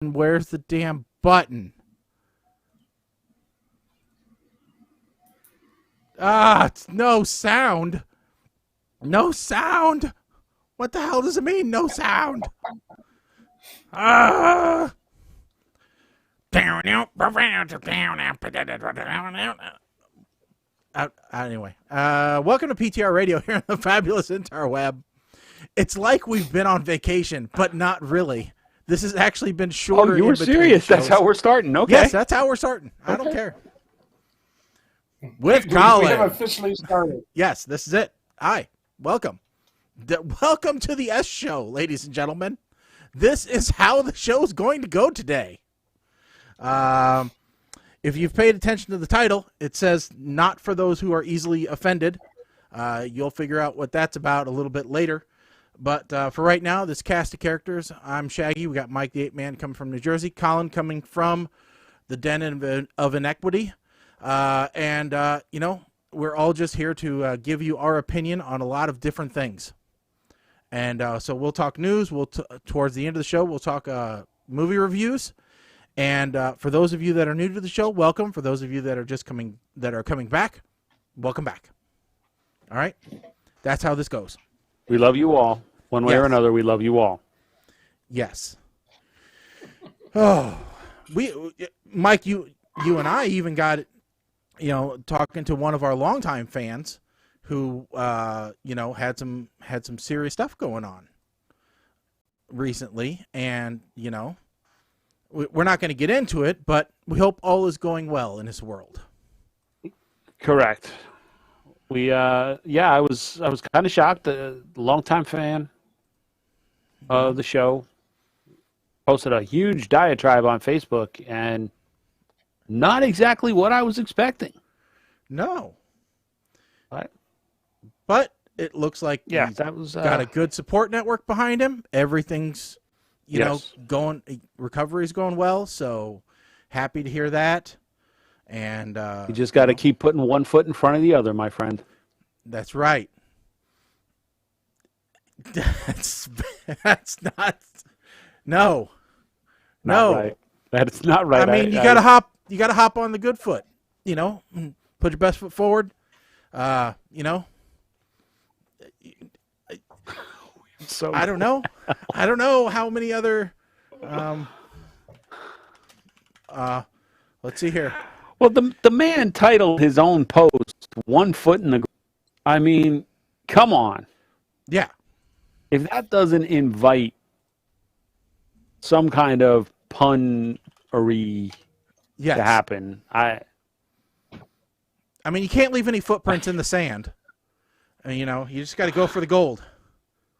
Where's the damn button? It's no sound. No sound. What the hell does it mean? No sound. Anyway, welcome to PTR Radio here on the fabulous interweb. It's like we've been on vacation, but not really. This has actually been shorter. Oh, you were serious? That's how we're starting. Okay. Yes, that's how we're starting. I don't care. With Colin. We have officially started. Yes, this is it. Hi, welcome. Welcome to the S Show, ladies and gentlemen. This is how the show is going to go today. If you've paid attention to the title, it says not for those who are easily offended. You'll figure out what that's about a little bit later. But for right now, this cast of characters, I'm Shaggy. We got Mike the Ape Man coming from New Jersey. Colin coming from the Den of Inequity. And we're all just here to give you our opinion on a lot of different things. And so we'll talk news. Towards the end of the show, we'll talk movie reviews. And for those of you that are new to the show, welcome. For those of you that are coming back, welcome back. All right? That's how this goes. We love you all. One way or another, we love you all. Yes. Oh, Mike, you and I even got, talking to one of our longtime fans who, had some serious stuff going on recently. And, we're not going to get into it, but we hope all is going well in his world. Correct. I was kind of shocked. A longtime fan of the show posted a huge diatribe on Facebook, and not exactly what I was expecting. No. But it looks like he's got a good support network behind him. Everything's, going. Recovery's going well, so happy to hear that. And you just got to keep putting one foot in front of the other, my friend. That's right. That's not. No. Right. That's not right. I mean, you gotta hop on the good foot. Put your best foot forward. So I don't know. I don't know how many other. Let's see here. Well, the man titled his own post "One Foot in the." I mean, come on. Yeah. If that doesn't invite some kind of punnery to happen, I mean, you can't leave any footprints in the sand. You just got to go for the gold.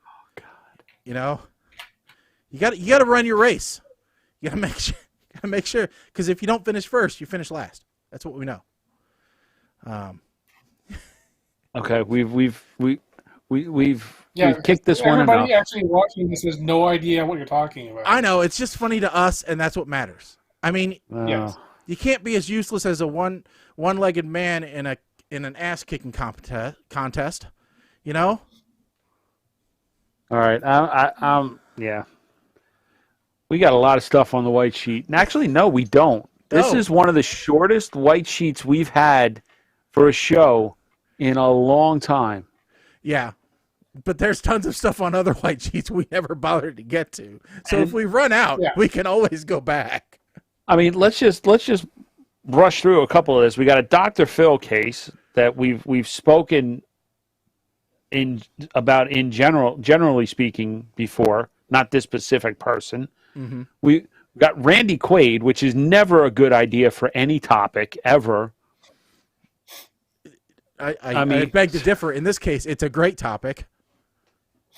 Oh God. You got to run your race. You got to make sure, because if you don't finish first, you finish last. That's what we know. Okay, we've kicked this one enough. Everybody actually watching this has no idea what you're talking about. I know, it's just funny to us, and that's what matters. I mean, yes. You can't be as useless as a one-legged man in an ass-kicking contest. All right, yeah. We got a lot of stuff on the white sheet. And actually, no, we don't. This is one of the shortest white sheets we've had for a show in a long time. Yeah, but there's tons of stuff on other white sheets we never bothered to get to. So if we run out, we can always go back. I mean, let's just brush through a couple of this. We got a Dr. Phil case that we've spoken about in generally speaking before, not this specific person. Mm-hmm. We got Randy Quaid, which is never a good idea for any topic ever. I beg to differ. In this case, it's a great topic.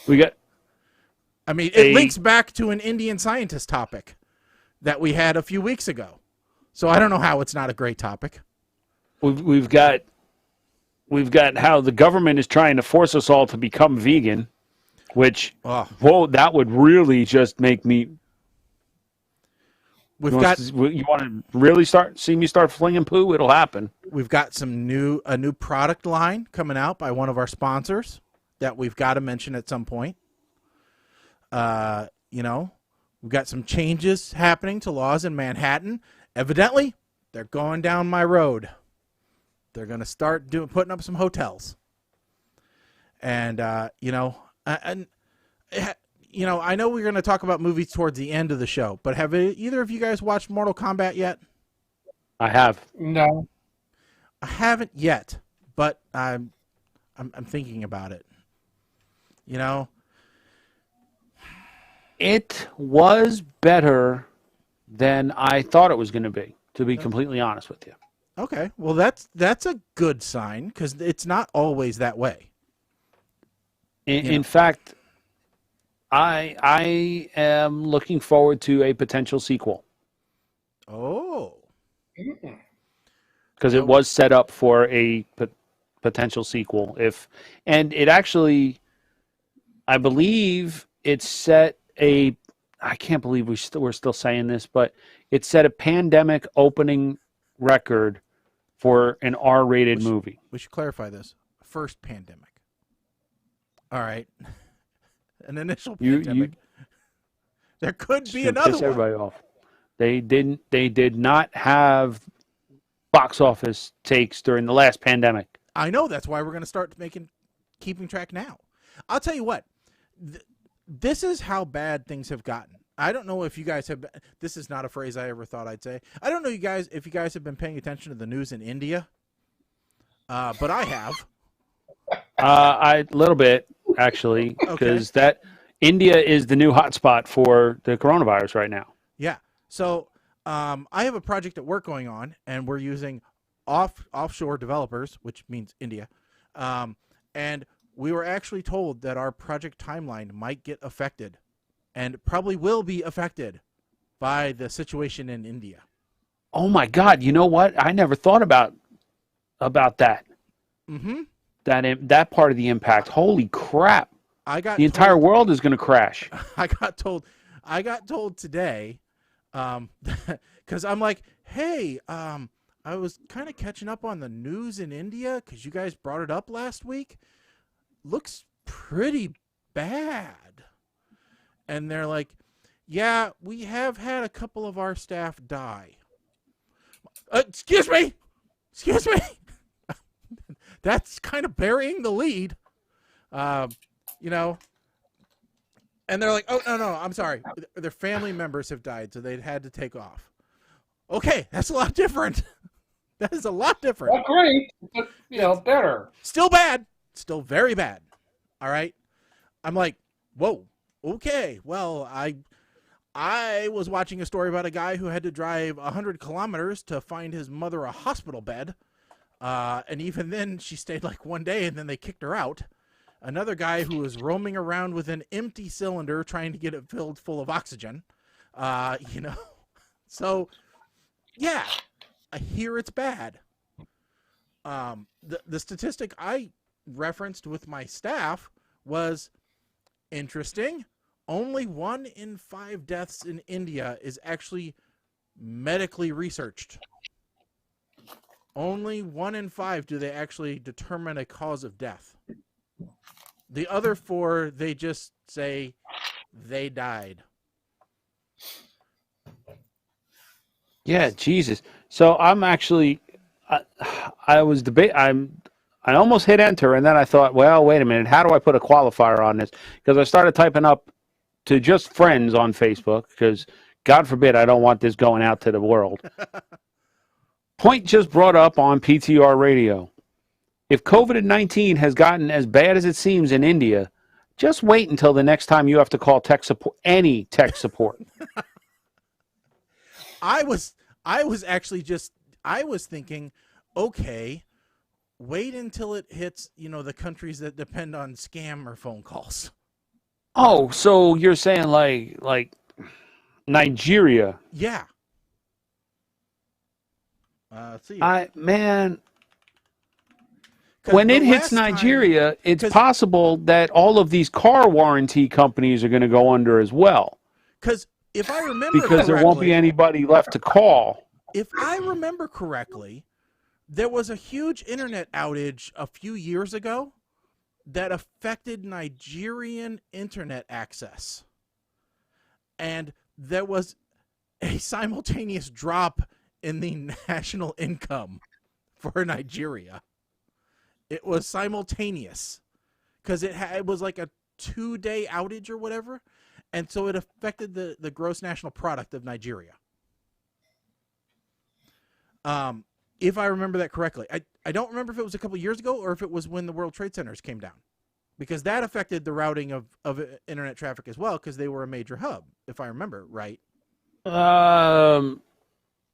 We got. I mean, it links back to an Indian scientist topic that we had a few weeks ago. So I don't know how it's not a great topic. We've got how the government is trying to force us all to become vegan, which that would really just make me. You want to really see me start flinging poo? It'll happen. We've got a new product line coming out by one of our sponsors that we've got to mention at some point. We've got some changes happening to laws in Manhattan. Evidently, they're going down my road. They're going to start putting up some hotels. And, I know we're going to talk about movies towards the end of the show, but have either of you guys watched Mortal Kombat yet? I have. No. I haven't yet, but I'm thinking about it. It was better than I thought it was going to be completely honest with you. Okay, well that's a good sign because it's not always that way. In fact, I am looking forward to a potential sequel. Oh. Because it was set up for a potential sequel. And it actually, I believe it set I can't believe we're still saying this, but it set a pandemic opening record for an R-rated movie. We should clarify this. First pandemic. All right. An initial pandemic. There could be another piss one. Everybody off. They did not have box office takes during the last pandemic. I know, that's why we're going to start keeping track now. I'll tell you what. This is how bad things have gotten. I don't know if you guys have. This is not a phrase I ever thought I'd say. I don't know if you guys have been paying attention to the news in India, but I have. A little bit actually, because that India is the new hotspot for the coronavirus right now. Yeah. So I have a project at work going on, and we're using offshore developers, which means India, and we were actually told that our project timeline might get affected and probably will be affected by the situation in India. Oh my God. You know what? I never thought about that. Mm-hmm. That part of the impact. Holy crap. The entire world is going to crash. I got told today, because I'm like, hey, I was kind of catching up on the news in India because you guys brought it up last week. Looks pretty bad. And they're like, yeah, we have had a couple of our staff die. Excuse me. That's kind of burying the lead. And they're like, oh, no, I'm sorry. Their family members have died, so they'd had to take off. Okay, that's a lot different. That is a lot different. Not great, but, better. Still bad. Still very bad. All right? I'm like, whoa, okay. Well, I was watching a story about a guy who had to drive 100 kilometers to find his mother a hospital bed. And even then, she stayed like one day, and then they kicked her out. Another guy who was roaming around with an empty cylinder trying to get it filled full of oxygen. So, yeah, I hear it's bad. The statistic I referenced with my staff was interesting. Only 1 in 5 deaths in India is actually medically researched. Only 1 in 5 do they actually determine a cause of death. The other 4, they just say they died. Yeah, Jesus. So I'm actually, I was I almost hit enter, and then I thought, well, wait a minute, how do I put a qualifier on this? Because I started typing up to just friends on Facebook, because God forbid I don't want this going out to the world. Point just brought up on PTR Radio. If COVID-19 has gotten as bad as it seems in India, just wait until the next time you have to call tech support, any tech support. I was thinking, okay, wait until it hits, the countries that depend on scam or phone calls. Oh, so you're saying like Nigeria? Yeah. Let's see. When it hits Nigeria, it's possible that all of these car warranty companies are going to go under as well. Because if I remember because there won't be anybody left to call. If I remember correctly, there was a huge internet outage a few years ago that affected Nigerian internet access. And there was a simultaneous drop in the national income for Nigeria. It was simultaneous because it was like a 2-day outage or whatever, and so it affected the gross national product of Nigeria. If I remember that correctly. I don't remember if it was a couple years ago or if it was when the World Trade Centers came down, because that affected the routing of internet traffic as well, because they were a major hub, if I remember right.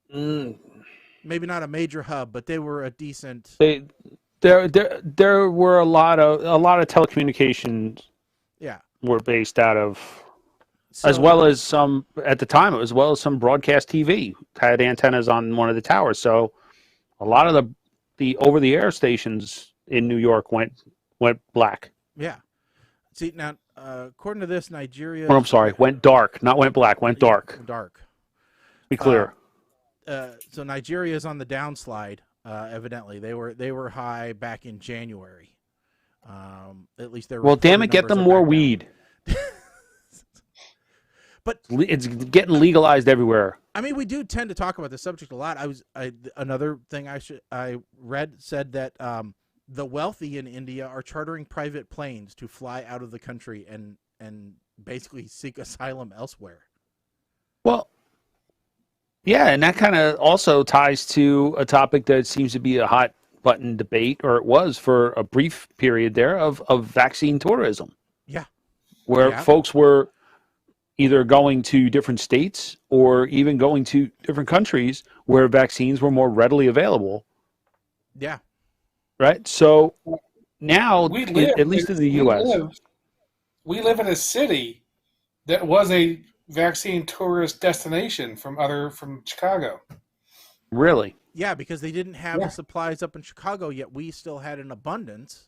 Maybe not a major hub, but they were a decent. There were a lot of telecommunications. Yeah. Were based out of, as well as some at the time, as well as some broadcast TV had antennas on one of the towers. So a lot of the over-the-air stations in New York went black. Yeah. See, now, according to this, Nigeria... Or, I'm sorry, went dark. Not went black, went dark. Dark. Be clear. So Nigeria is on the downslide, evidently. They were high back in January. At least they're... Well, damn it, get them more weed. But it's getting legalized everywhere. I mean, we do tend to talk about this subject a lot. Another thing I read said that the wealthy in India are chartering private planes to fly out of the country and basically seek asylum elsewhere. Well, yeah, and that kind of also ties to a topic that seems to be a hot button debate, or it was for a brief period there, of vaccine tourism. Yeah. Where folks were either going to different states or even going to different countries where vaccines were more readily available. Yeah. Right? So now, at least in the U.S. We live in a city that was a vaccine tourist destination from Chicago. Really? Yeah, because they didn't have the supplies up in Chicago, yet we still had an abundance.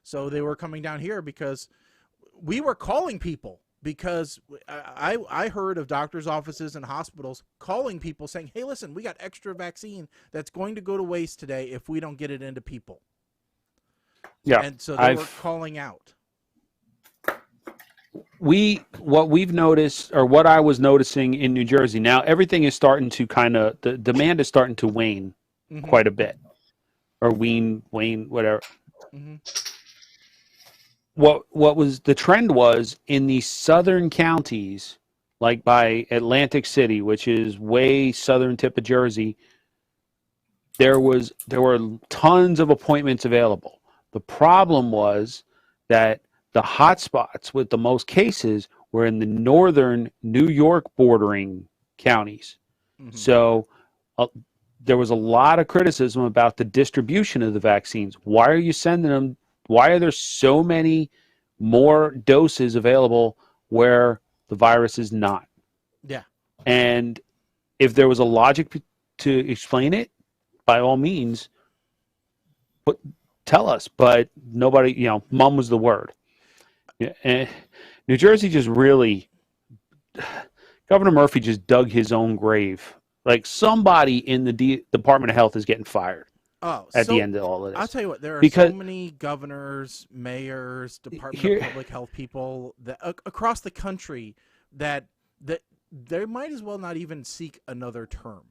So they were coming down here because we were calling people. Because I heard of doctors' offices and hospitals calling people saying, hey, listen, we got extra vaccine that's going to go to waste today if we don't get it into people. Yeah. And so they were calling out. What we've noticed, or what I was noticing in New Jersey, now everything is starting to the demand is starting to wane quite a bit. Or wane, whatever. Mm-hmm. What was the trend was in the southern counties, like by Atlantic City, which is way southern tip of Jersey, there were tons of appointments available. The problem was that the hot spots with the most cases were in the northern New York bordering counties. Mm-hmm. So there was a lot of criticism about the distribution of the vaccines. Why are you sending them? Why are there so many more doses available where the virus is not? Yeah. And if there was a logic to explain it, by all means, tell us. But nobody, mum was the word. And New Jersey just really, Governor Murphy just dug his own grave. Like somebody in the Department of Health is getting fired. At the end of all of this. I'll tell you what, there are so many governors, mayors, Department of Public Health people that across the country that they might as well not even seek another term.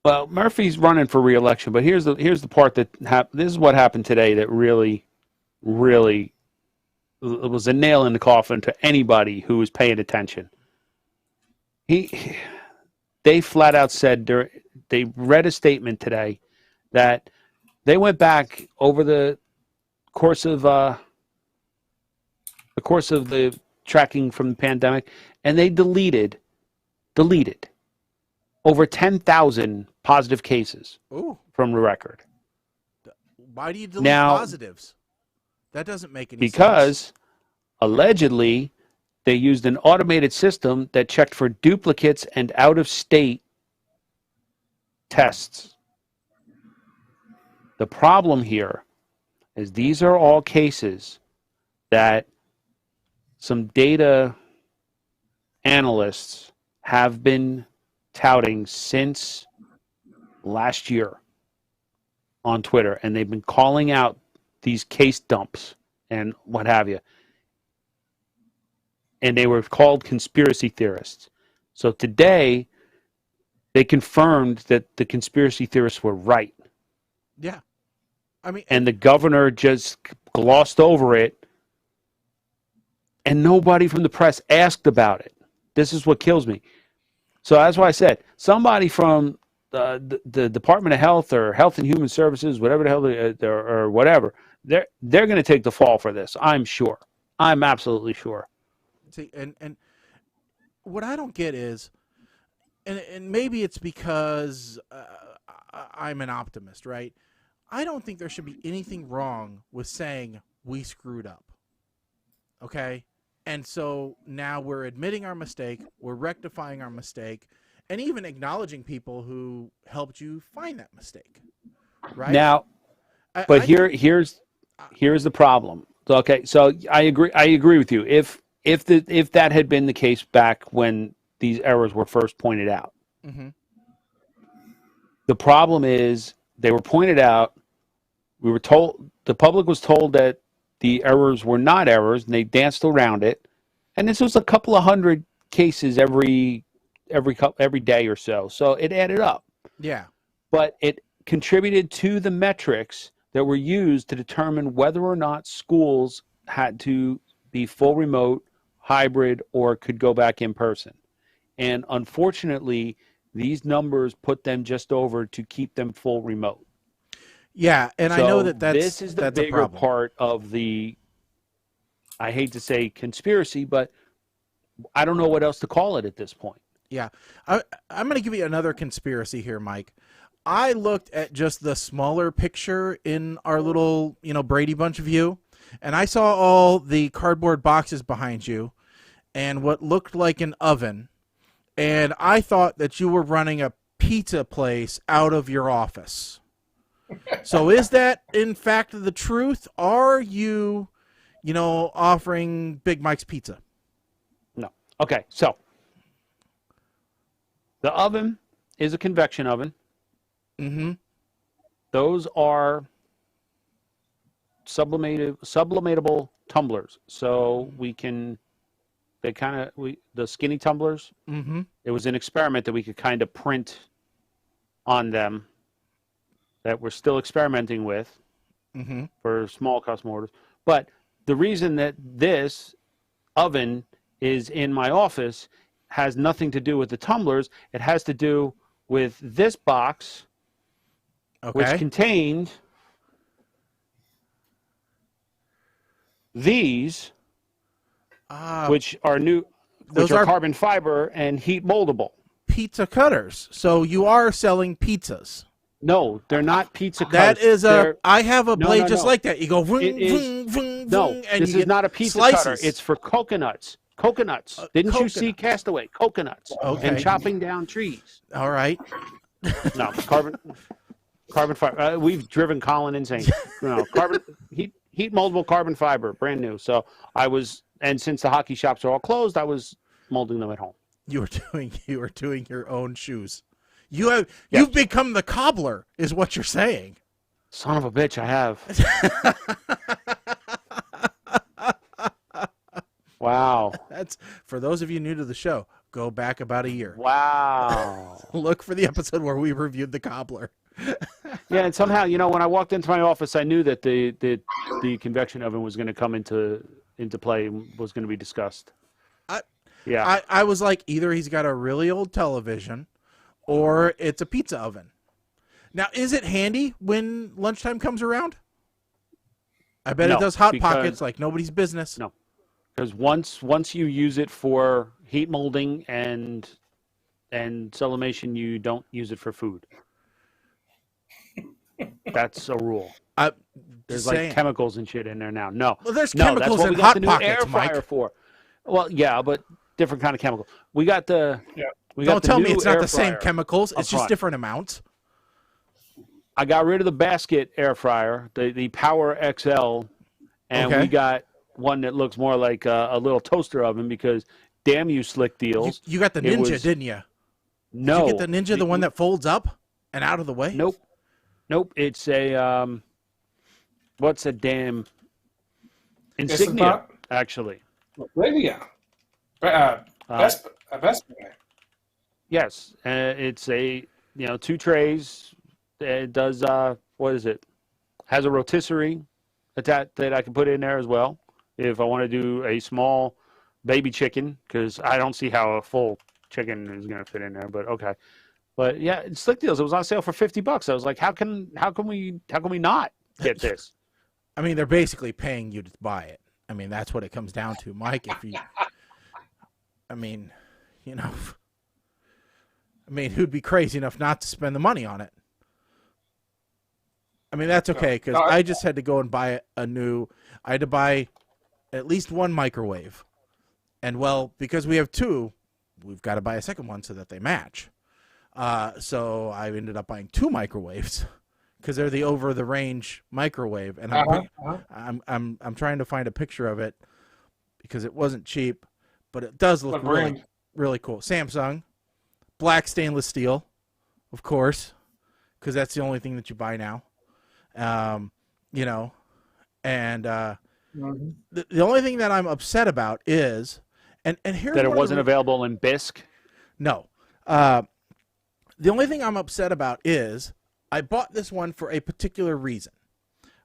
Well, Murphy's running for re-election, but here's the part that this is what happened today that really, really was a nail in the coffin to anybody who was paying attention. They flat out said they read a statement today that they went back over the course of the tracking from the pandemic, and they deleted over 10,000 positive cases from the record. Why do you delete positives? That doesn't make any sense. Because allegedly they used an automated system that checked for duplicates and out-of-state tests. The problem here is these are all cases that some data analysts have been touting since last year on Twitter, and they've been calling out these case dumps and what have you. And they were called conspiracy theorists. So today, they confirmed that the conspiracy theorists were right. Yeah. I mean, and the governor just glossed over it, and nobody from the press asked about it. This is what kills me. So that's why I said somebody from the Department of Health or Health and Human Services, whatever the hell, or whatever, they're going to take the fall for this. I'm sure. I'm absolutely sure. see, and what I don't get is, and maybe it's because I'm an optimist, right? I don't think there should be anything wrong with saying we screwed up. Okay? And so now we're admitting our mistake, we're rectifying our mistake, and even acknowledging people who helped you find that mistake. Right? Now, here's the problem. Okay, so I agree with you. If that had been the case back when these errors were first pointed out. Mm-hmm. The problem is they were pointed out. We were told, the public was told that the errors were not errors, and they danced around it. And this was a couple of hundred cases every day or so. So it added up. Yeah. But it contributed to the metrics that were used to determine whether or not schools had to be full remote, hybrid, or could go back in person. And unfortunately, these numbers put them just over to keep them full remote. Yeah, and so I know that's this is the bigger part of the, I hate to say conspiracy, but I don't know what else to call it at this point. Yeah. I'm going to give you another conspiracy here, Mike. I looked at just the smaller picture in our little, Brady Bunch view, and I saw all the cardboard boxes behind you and what looked like an oven, and I thought that you were running a pizza place out of your office. So is that, in fact, the truth? Are you, offering Big Mike's Pizza? No. Okay, so the oven is a convection oven. Mm-hmm. Those are sublimatable tumblers. So the skinny tumblers, mm-hmm. It was an experiment that we could kind of print on them that we're still experimenting with Mm-hmm. for small custom orders. But the reason that this oven is in my office has nothing to do with the tumblers. It has to do with this box, which contained these, which are carbon fiber and heat moldable. Pizza cutters. So you are selling pizzas. No, they're not pizza cutters. That is I have a blade just like that. You go, vroom, vroom, vroom, vroom, and this is not a pizza cutter. It's for coconuts. Didn't you see Castaway? Coconuts. Okay. And chopping down trees. All right. No, carbon fiber. We've driven Colin insane. No, heat moldable carbon fiber, brand new. So and since the hockey shops are all closed, I was molding them at home. You were doing your own shoes. You've become the cobbler, is what you're saying. Son of a bitch, I have. Wow. That's for those of you new to the show. Go back about a year. Wow. Look for the episode where we reviewed the cobbler. Yeah, and somehow, when I walked into my office, I knew that the convection oven was going to come into play and was going to be discussed. I was like, either he's got a really old television, or it's a pizza oven. Now, is it handy when lunchtime comes around? I bet it does Hot Pockets like nobody's business. No, because once you use it for heat molding and sublimation, you don't use it for food. That's a rule. There's like chemicals and shit in there now. No, well, there's chemicals in Hot Pockets, Mike. For. Well, yeah, but different kind of chemical. We got the. Yeah. Don't tell me it's not the same chemicals. It's just different amounts. I got rid of the basket air fryer, the Power XL, and we got one that looks more like a little toaster oven because damn you, Slick Deals. You got the Ninja, didn't you? No. Did you get the Ninja, the one that folds up and out of the way? Nope. It's a what's a damn Insignia, actually. Radio. Best Buy. Yes, it's a 2 trays. It does what is it? Has a rotisserie that I can put in there as well if I want to do a small baby chicken, because I don't see how a full chicken is going to fit in there. But okay, but yeah, it's Slick Deals. It was on sale for $50. I was like, how can we not get this? I mean, they're basically paying you to buy it. I mean, that's what it comes down to, Mike. Who'd be crazy enough not to spend the money on it? I mean, that's okay, because I just had to go and buy I had to buy at least one microwave. And, well, because we have 2, we've got to buy a second one so that they match. So I ended up buying 2 microwaves because they're the over-the-range microwave. And I'm trying to find a picture of it because it wasn't cheap, but it does look really, really cool. Samsung, black stainless steel, of course, because that's the only thing that you buy now. And the only thing that I'm upset about is, and here's that it wasn't available in bisque. No, the only thing I'm upset about is I bought this one for a particular reason.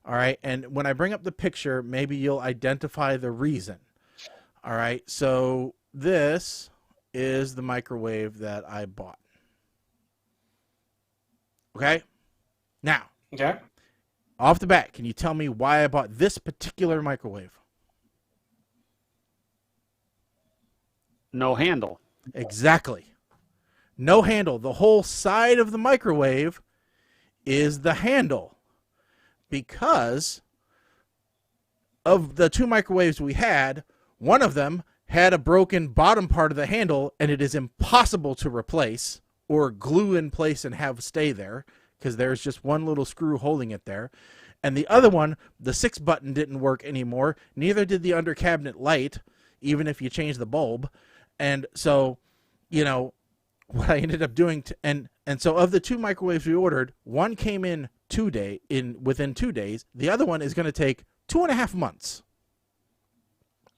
All right, and when I bring up the picture, maybe you'll identify the reason. All right, so this is the microwave that I bought. Okay, now. Okay. Off the bat, can you tell me why I bought this particular microwave? No handle. Exactly. No handle. The whole side of the microwave is the handle. Because of the 2 microwaves we had, one of them had a broken bottom part of the handle, and it is impossible to replace or glue in place and have stay there, because there's just one little screw holding it there. And the other one, the 6 button didn't work anymore. Neither did the under cabinet light, even if you change the bulb. And so, what I ended up doing, and so of the 2 microwaves we ordered, one came in within 2 days. The other one is going to take 2.5 months.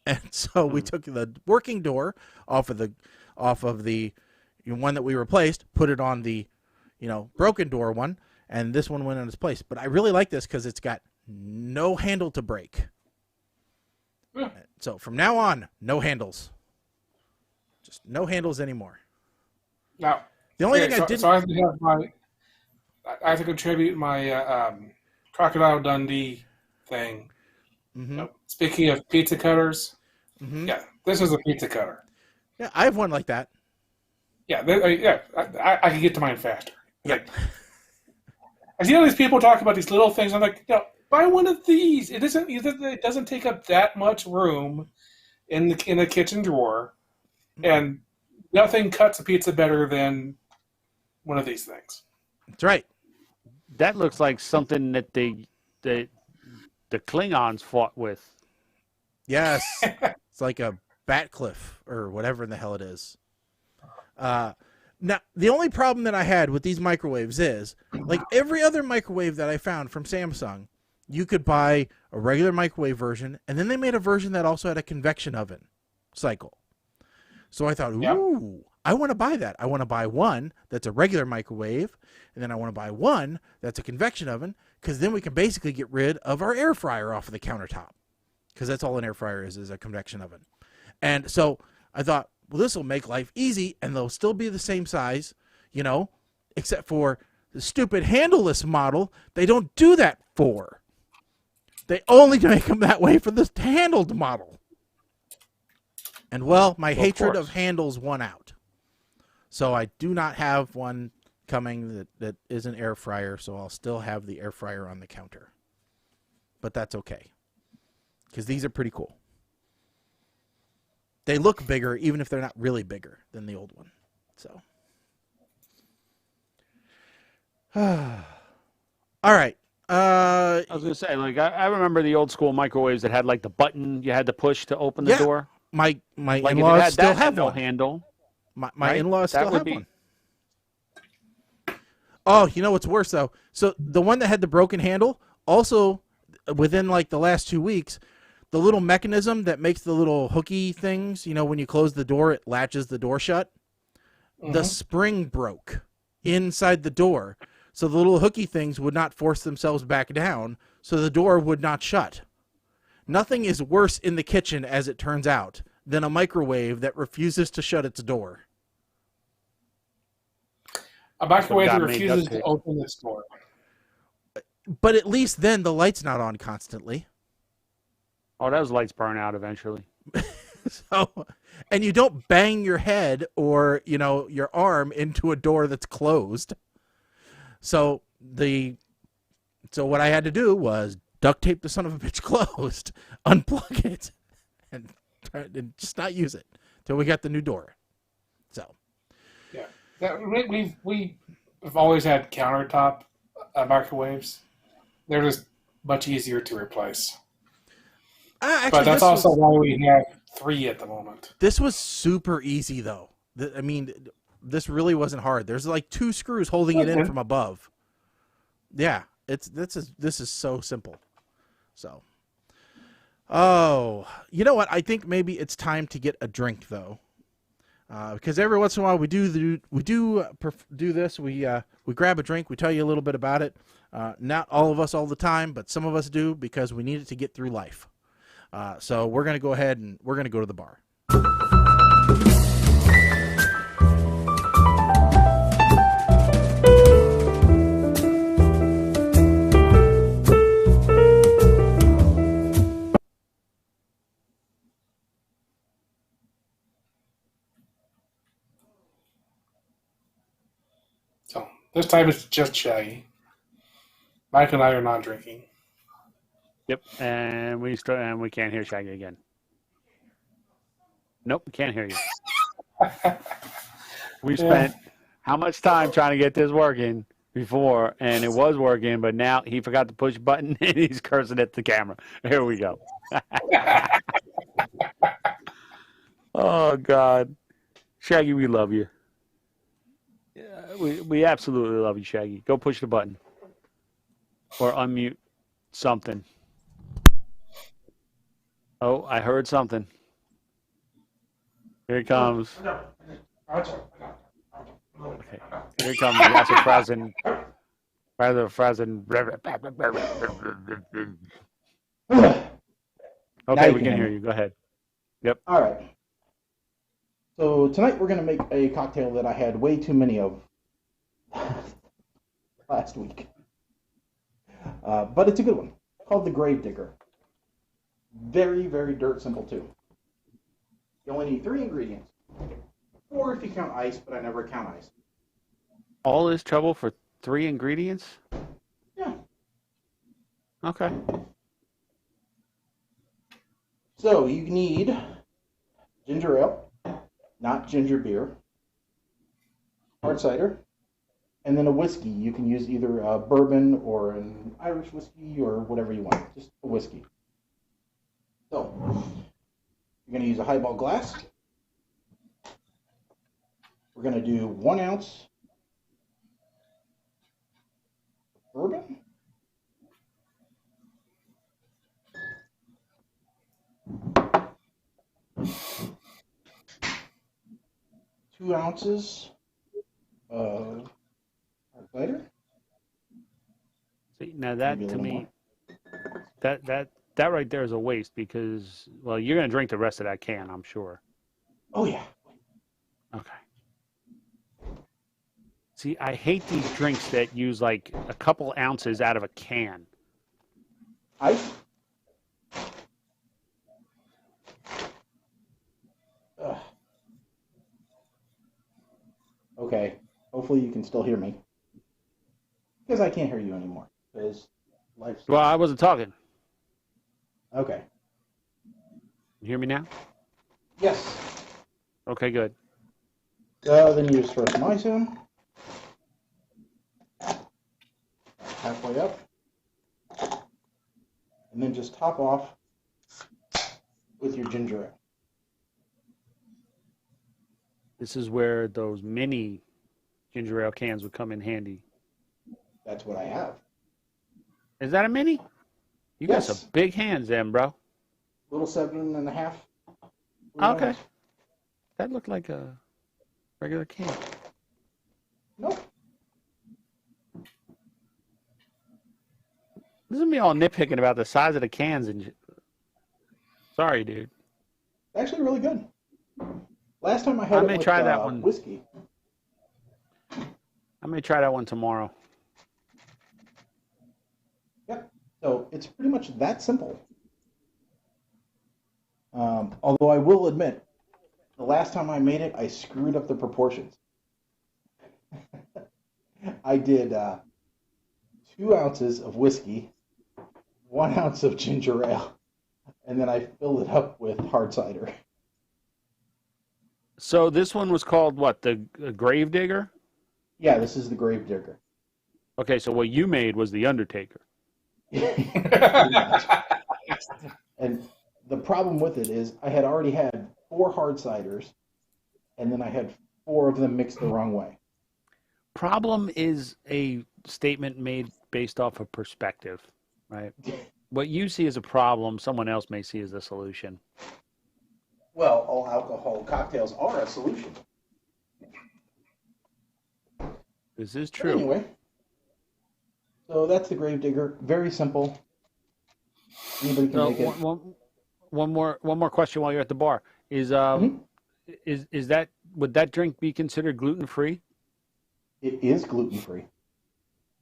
And so we took the working door off of the one that we replaced, put it on the broken door one, and this one went in its place. But I really like this because it's got no handle to break. Yeah. So from now on, no handles. Just no handles anymore. Now, the only thing I didn't... So I have to contribute my Crocodile Dundee thing. Mm-hmm. Speaking of pizza cutters, mm-hmm. Yeah, this is a pizza cutter. Yeah, I have one like that. Yeah, I can get to mine faster. Like, I see all these people talk about these little things. I'm like, buy one of these. It doesn't take up that much room in the kitchen drawer, and nothing cuts a pizza better than one of these things. That's right. That looks like something that the Klingons fought with. Yes, it's like a Batcliff or whatever in the hell it is. Now, the only problem that I had with these microwaves is, like every other microwave that I found from Samsung, you could buy a regular microwave version, and then they made a version that also had a convection oven cycle. So I thought, ooh, I want to buy that. I want to buy one that's a regular microwave, and then I want to buy one that's a convection oven, because then we can basically get rid of our air fryer off of the countertop, because that's all an air fryer is a convection oven. And so I thought, well, this will make life easy, and they'll still be the same size, except for the stupid handleless model. They don't do that for. They only make them that way for the handled model. And, well, my hatred of handles won out. So I do not have one coming that is an air fryer, so I'll still have the air fryer on the counter. But that's okay, because these are pretty cool. They look bigger, even if they're not really bigger than the old one. So, all right. I was gonna say, like, I remember the old school microwaves that had like the button you had to push to open the door. My like in-laws still have no one. handle. My right? in-laws still have one. Oh, you know what's worse though? So the one that had the broken handle, also within like the last 2 weeks, the little mechanism that makes the little hooky things, when you close the door, it latches the door shut. the spring broke inside the door. So the little hooky things would not force themselves back down, so the door would not shut. Nothing is worse in the kitchen, as it turns out, than a microwave that refuses to shut its door. A microwave that refuses to open its door. But at least then the light's not on constantly. Oh, those lights burn out eventually. So, and you don't bang your head or, your arm into a door that's closed. So what I had to do was duct tape the son of a bitch closed, unplug it, and just not use it till we got the new door. So, yeah, we've always had countertop microwaves. They're just much easier to replace. Actually, but that's also why we have 3 at the moment. This was super easy, though. I mean, this really wasn't hard. There's like 2 screws holding it in from above. Yeah, this is so simple. So, you know what? I think maybe it's time to get a drink, though, because every once in a while we do this. We grab a drink. We tell you a little bit about it. Not all of us all the time, but some of us do because we need it to get through life. So we're going to go ahead and we're going to go to the bar. So this time it's just Shaggy. Mike and I are not drinking. Yep, and we can't hear Shaggy again. Nope, can't hear you. We spent how much time trying to get this working before, and it was working, but now he forgot to push a button, and he's cursing at the camera. Here we go. Oh, God. Shaggy, we love you. Yeah, we absolutely love you, Shaggy. Go push the button. Or unmute something. Oh, I heard something. Here it comes. Okay, here it comes. That's a present. Rather present. Okay, we can hear you. Go ahead. Yep. All right. So tonight we're going to make a cocktail that I had way too many of last week. But it's a good one. Called the Grave Digger. Very, very dirt simple too. You only need 3 ingredients. 4 if you count ice, but I never count ice. All this trouble for 3 ingredients? Yeah. Okay. So you need ginger ale, not ginger beer, hard cider, and then a whiskey. You can use either a bourbon or an Irish whiskey or whatever you want. Just a whiskey. So you're going to use a highball glass. We're going to do 1 ounce bourbon. 2 ounces of hard cider. See, now that to me, that right there is a waste because, well, you're going to drink the rest of that can, I'm sure. Oh, yeah. Okay. See, I hate these drinks that use like a couple ounces out of a can. Ice? Okay. Hopefully you can still hear me. Because I can't hear you anymore. Because life's... Well, I wasn't talking. Okay. You hear me now? Yes. Okay, good. Then you just throw some ice in. Halfway up. And then just top off with your ginger ale. This is where those mini ginger ale cans would come in handy. That's what I have. Is that a mini? You got some big hands then, bro. Little 7.5. Okay. That looked like a regular can. This is me all nitpicking about the size of the cans and. Sorry, dude. Actually, really good. Last time I had it with try that one. whiskey. I may try that one tomorrow. Yep. So it's pretty much that simple. Although I will admit, the last time I made it, I screwed up the proportions. I did 2 ounces of whiskey, 1 ounce of ginger ale, and then I filled it up with hard cider. So this one was called what? The Grave Digger? Yeah, this is the Grave Digger. Okay, so what you made was the Undertaker. And the problem with it is I had already had 4 hard ciders, and then I had 4 of them mixed the wrong way. Problem is a statement made based off of perspective, right? What you see as a problem, someone else may see as a solution. Well, all alcohol cocktails are a solution. This is But true. anyway, so that's the Grave Digger. Very simple. Anybody can So make it. one more question while you're at the bar is is that would that drink be considered gluten free? It is gluten-free.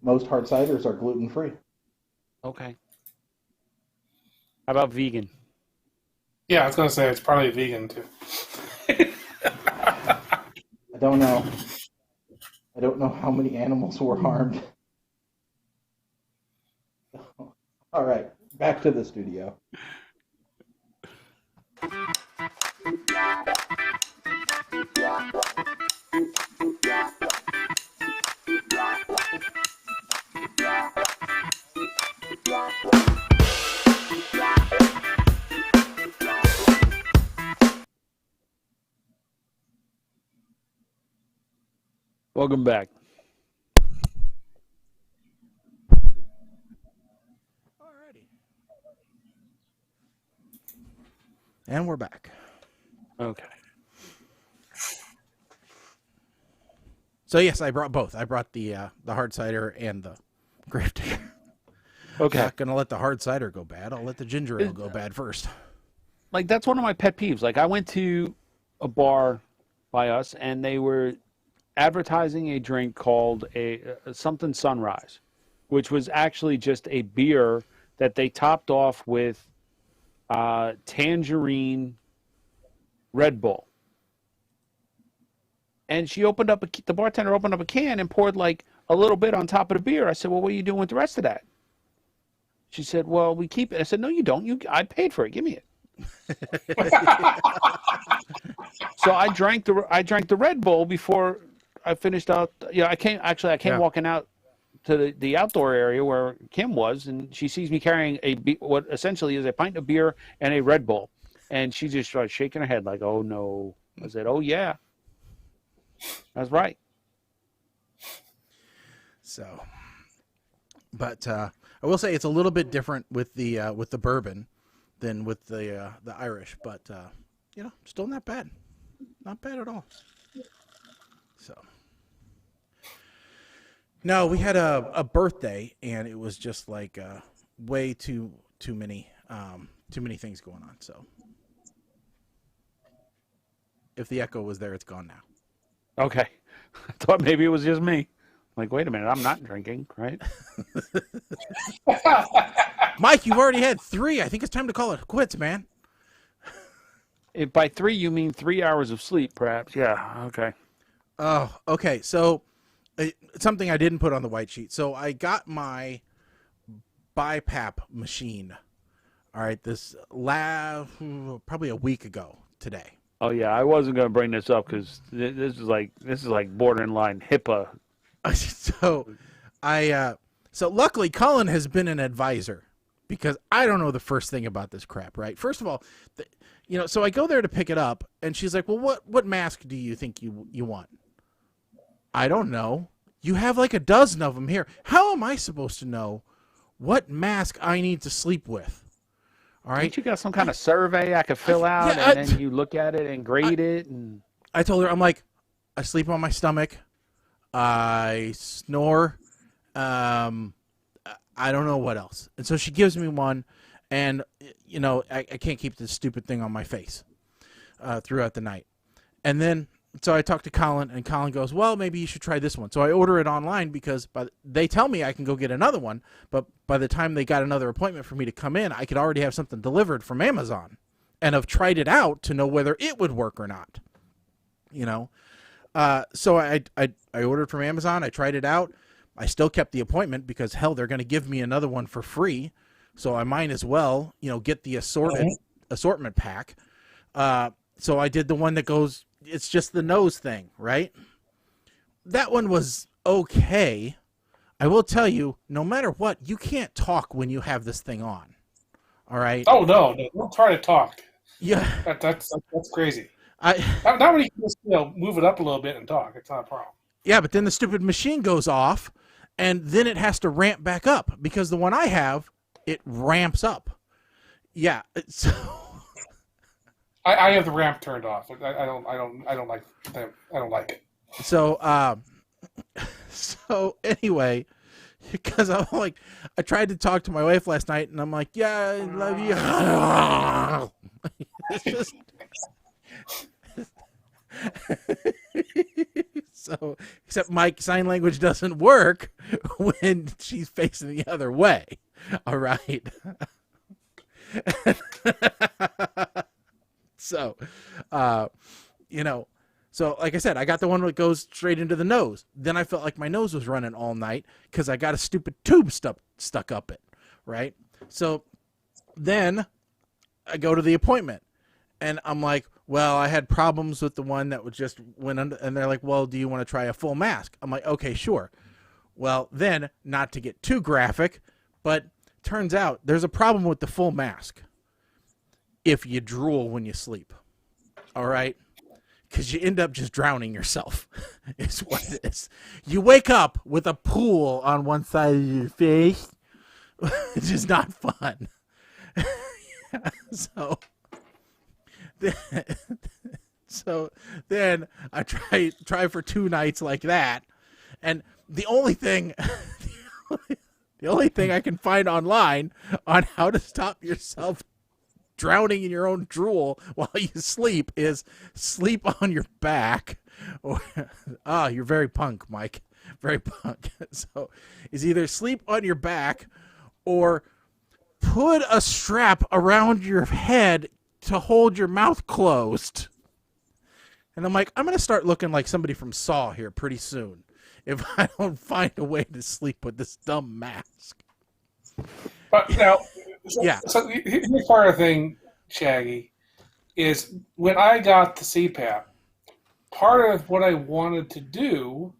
Most hard ciders are gluten-free. Okay. How about vegan? Yeah, I was going to say it's probably vegan too. I don't know. I don't know how many animals were harmed. All right, back to the studio. Welcome back. Alrighty. And we're back. Okay. So yes, I brought both. I brought the hard cider and the Grave Digger. Okay. Not gonna let the hard cider go bad. I'll let the ginger ale go bad first. Like that's one of my pet peeves. Like I went to a bar by us and they were advertising a drink called a something Sunrise, which was actually just a beer that they topped off with tangerine Red Bull. And she opened up the bartender opened up a can and poured like a little bit on top of the beer. I said, "Well, what are you doing with the rest of that?" She said, "Well, we keep it." I said, "No, you don't. I paid for it. Give me it." So I drank the Red Bull before I finished out. I came walking out to the outdoor area where Kim was, and she sees me carrying what essentially is a pint of beer and a Red Bull, and she just started shaking her head like, "Oh no." I said, "Oh yeah, that's right." So, but I will say it's a little bit different with the bourbon than with the Irish, but still not bad, not bad at all. So, no, we had a birthday, and it was just like way too many things going on. So, if the echo was there, it's gone now. Okay. I thought maybe it was just me. Like, wait a minute, I'm not drinking, right? Mike, you've already had 3. I think it's time to call it quits, man. If by 3 you mean 3 hours of sleep, perhaps. Yeah, okay. Oh, okay. So, something I didn't put on the white sheet. So, I got my BiPAP machine. All right, this probably a week ago today. Oh yeah, I wasn't going to bring this up because this is like borderline HIPAA. So luckily Cullen has been an advisor because I don't know the first thing about this crap, right? First of all, so I go there to pick it up, and she's like, "Well, what mask do you think you want?" I don't know. You have like a dozen of them here. How am I supposed to know what mask I need to sleep with? All right. Ain't you got some kind of survey I could fill out, and then you look at it and grade it? And I told her, I'm like, I sleep on my stomach. I snore. I I don't know what else. And so she gives me one, and, you know, I can't keep this stupid thing on my face throughout the night. And then, so I talked to Colin, and Colin goes, well, maybe you should try this one. So I order it online because they tell me I can go get another one, but by the time they got another appointment for me to come in, I could already have something delivered from Amazon and have tried it out to know whether it would work or not. You know? So I ordered from Amazon. I tried it out. I still kept the appointment because, hell, they're going to give me another one for free. So I might as well, you know, get the assortment pack. So I did the one that goes, it's just the nose thing, right? That one was okay. I will tell you, no matter what, you can't talk when you have this thing on. All right? Oh, no. Don't try to talk. Yeah. That's crazy. Not when you can just, you know, move it up a little bit and talk. It's not a problem. Yeah, but then the stupid machine goes off, and then it has to ramp back up because the one I have, it ramps up. Yeah, so I have the ramp turned off. I don't like that. I don't like it. So anyway, because I'm like, I tried to talk to my wife last night, and I'm like, yeah, I love you. It's just. So, except my sign language doesn't work when she's facing the other way. All right. So, you know, so like I said, I got the one that goes straight into the nose. Then I felt like my nose was running all night because I got a stupid tube stuck up it. Right. So then I go to the appointment. And I'm like, well, I had problems with the one that went under, and they're like, well, do you want to try a full mask? I'm like, okay, sure. Well, then, not to get too graphic, but turns out there's a problem with the full mask if you drool when you sleep. All right? Because you end up just drowning yourself, is what it is. You wake up with a pool on one side of your face, which is not fun. So then I try for 2 nights like that, and the only thing I can find online on how to stop yourself drowning in your own drool while you sleep is sleep on your back. Or you're very punk, Mike. Very punk. So is either sleep on your back or put a strap around your head to hold your mouth closed. And I'm like, I'm going to start looking like somebody from Saw here pretty soon if I don't find a way to sleep with this dumb mask. But now, yeah. So here's part of the thing, Shaggy, is when I got the CPAP, part of what I wanted to do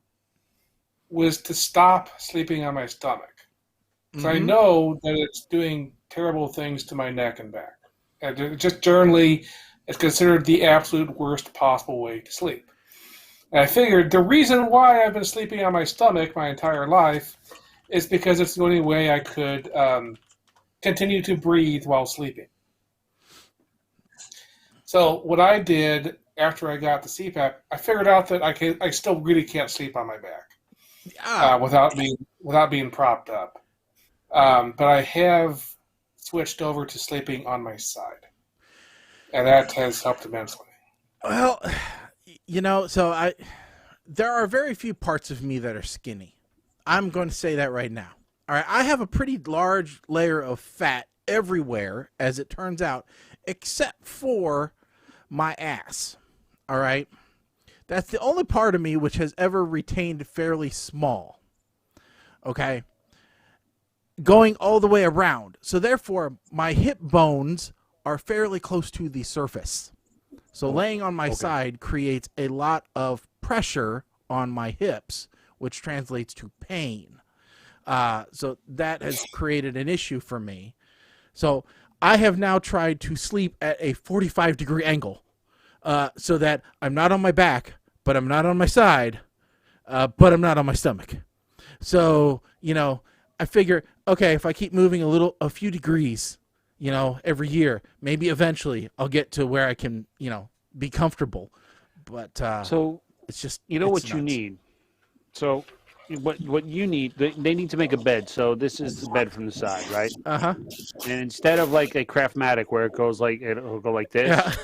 was to stop sleeping on my stomach. Because I know that it's doing terrible things to my neck and back. And just generally, it's considered the absolute worst possible way to sleep. And I figured the reason why I've been sleeping on my stomach my entire life is because it's the only way I could continue to breathe while sleeping. So what I did after I got the CPAP, I figured out that I still really can't sleep on my back without being propped up. But I have switched over to sleeping on my side, and that has helped immensely. Well, you know, so there are very few parts of me that are skinny. I'm going to say that right now. All right, I have a pretty large layer of fat everywhere, as it turns out, except for my ass. All right, that's the only part of me which has ever retained fairly small. Okay. Going all the way around. So therefore, my hip bones are fairly close to the surface. So laying on my side creates a lot of pressure on my hips, which translates to pain. So that has created an issue for me. So I have now tried to sleep at a 45-degree angle so that I'm not on my back, but I'm not on my side, but I'm not on my stomach. So, you know, I figure, okay, if I keep moving a few degrees, you know, every year, maybe eventually I'll get to where I can, you know, be comfortable. But so it's just, you know it's what nuts. you need. So what you need, they need to make a bed. So this is the bed from the side, right? Uh-huh. And instead of like a Craftmatic where it'll go like this,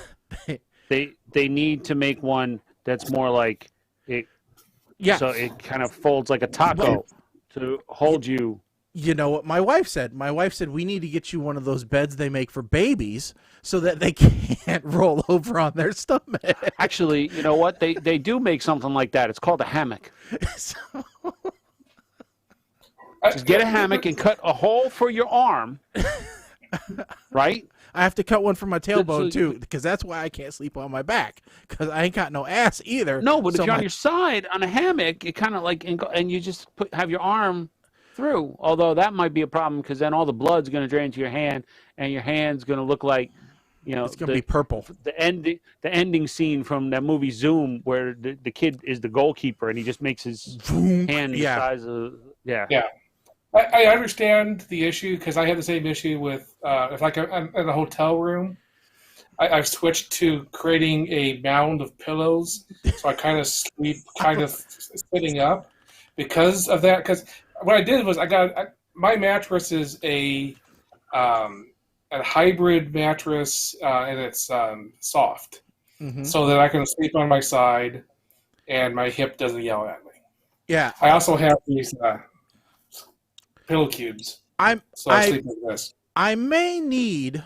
Yeah. they need to make one that's more like it. Yeah. So it kind of folds like a taco to hold you. You know what my wife said? My wife said we need to get you one of those beds they make for babies so that they can't roll over on their stomach. Actually, you know what? They do make something like that. It's called a hammock. So, Just get a hammock and cut a hole for your arm, right? I have to cut one for my tailbone So- too, because that's why I can't sleep on my back, because I ain't got no ass either. No, but So if you're my- on your side on a hammock, it kind of like and you just have your arm through. Although that might be a problem because then all the blood's going to drain to your hand, and your hand's going to look like, it's gonna be purple. The ending scene from that movie Zoom, where the kid is the goalkeeper and he just makes his hand the size of Yeah. I understand the issue because I had the same issue with if like I'm in a hotel room. I've switched to creating a mound of pillows, so I kind of sleep sitting up because of that. Because what I did was my mattress is a hybrid mattress and it's soft, so that I can sleep on my side and my hip doesn't yell at me. Yeah. I also have these pillow cubes. I sleep like this. I may need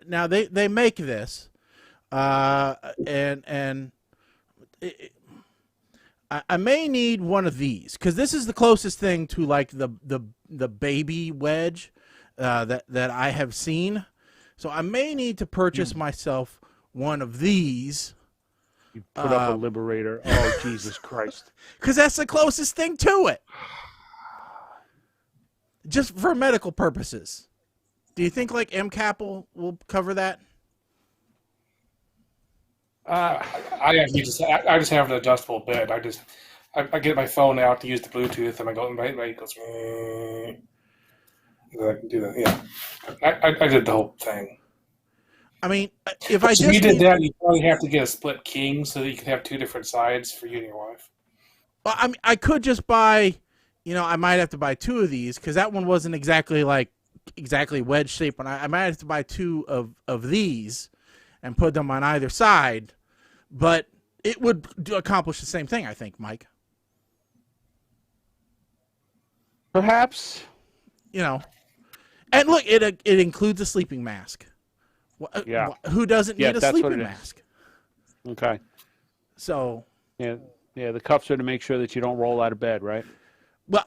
now they make this, and I may need one of these because this is the closest thing to like the baby wedge that I have seen. So I may need to purchase myself one of these. You put up a Liberator. Oh, Jesus Christ. Because that's the closest thing to it. Just for medical purposes. Do you think like MCAP will cover that? I just have an adjustable bed. I get my phone out to use the Bluetooth, and it goes. I can do that. Yeah, I did the whole thing. I mean, if I just you did that, you probably have to get a split king so that you can have two different sides for you and your wife. Well, I mean, I could just buy. I might have to buy two of these because that one wasn't exactly wedge shape. And I might have to buy two of these and put them on either side, but it would accomplish the same thing, I think, Mike. Perhaps. And look, it includes a sleeping mask. Yeah. Who doesn't need a sleeping mask? Okay. So. Yeah, the cuffs are to make sure that you don't roll out of bed, right? Well,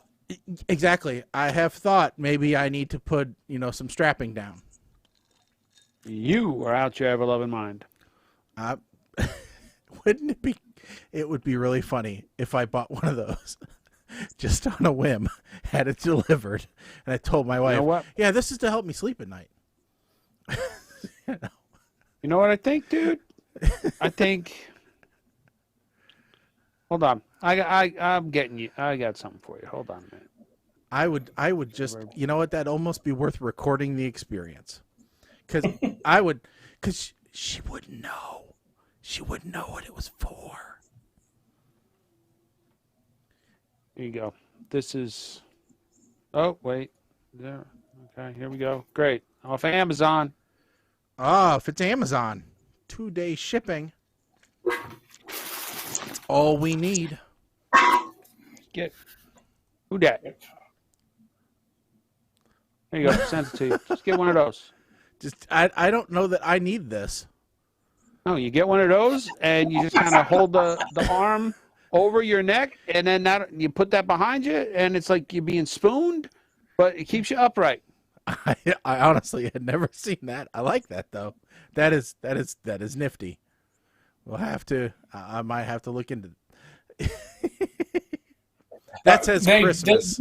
exactly. I have thought maybe I need to put, some strapping down. You are out your ever-loving mind. Wouldn't it be? It would be really funny if I bought one of those just on a whim, had it delivered, and I told my wife, what? Yeah, this is to help me sleep at night. You know what I think, dude? I think... Hold on. I'm getting you. I got something for you. Hold on a minute. I would just, that'd almost be worth recording the experience. Because she wouldn't know. She wouldn't know what it was for. Here you go. This is, oh, wait. There. Okay, here we go. Great. Off Amazon. Oh, if it's Amazon, 2-day shipping. All we need. Get who dat? There you go. Send it to you. Just get one of those. I don't know that I need this. No, you get one of those, and you just kind of hold the arm over your neck, and then you put that behind you, and it's like you're being spooned, but it keeps you upright. I honestly had never seen that. I like that though. That is nifty. We'll have to. I might have to look into. That says Christmas.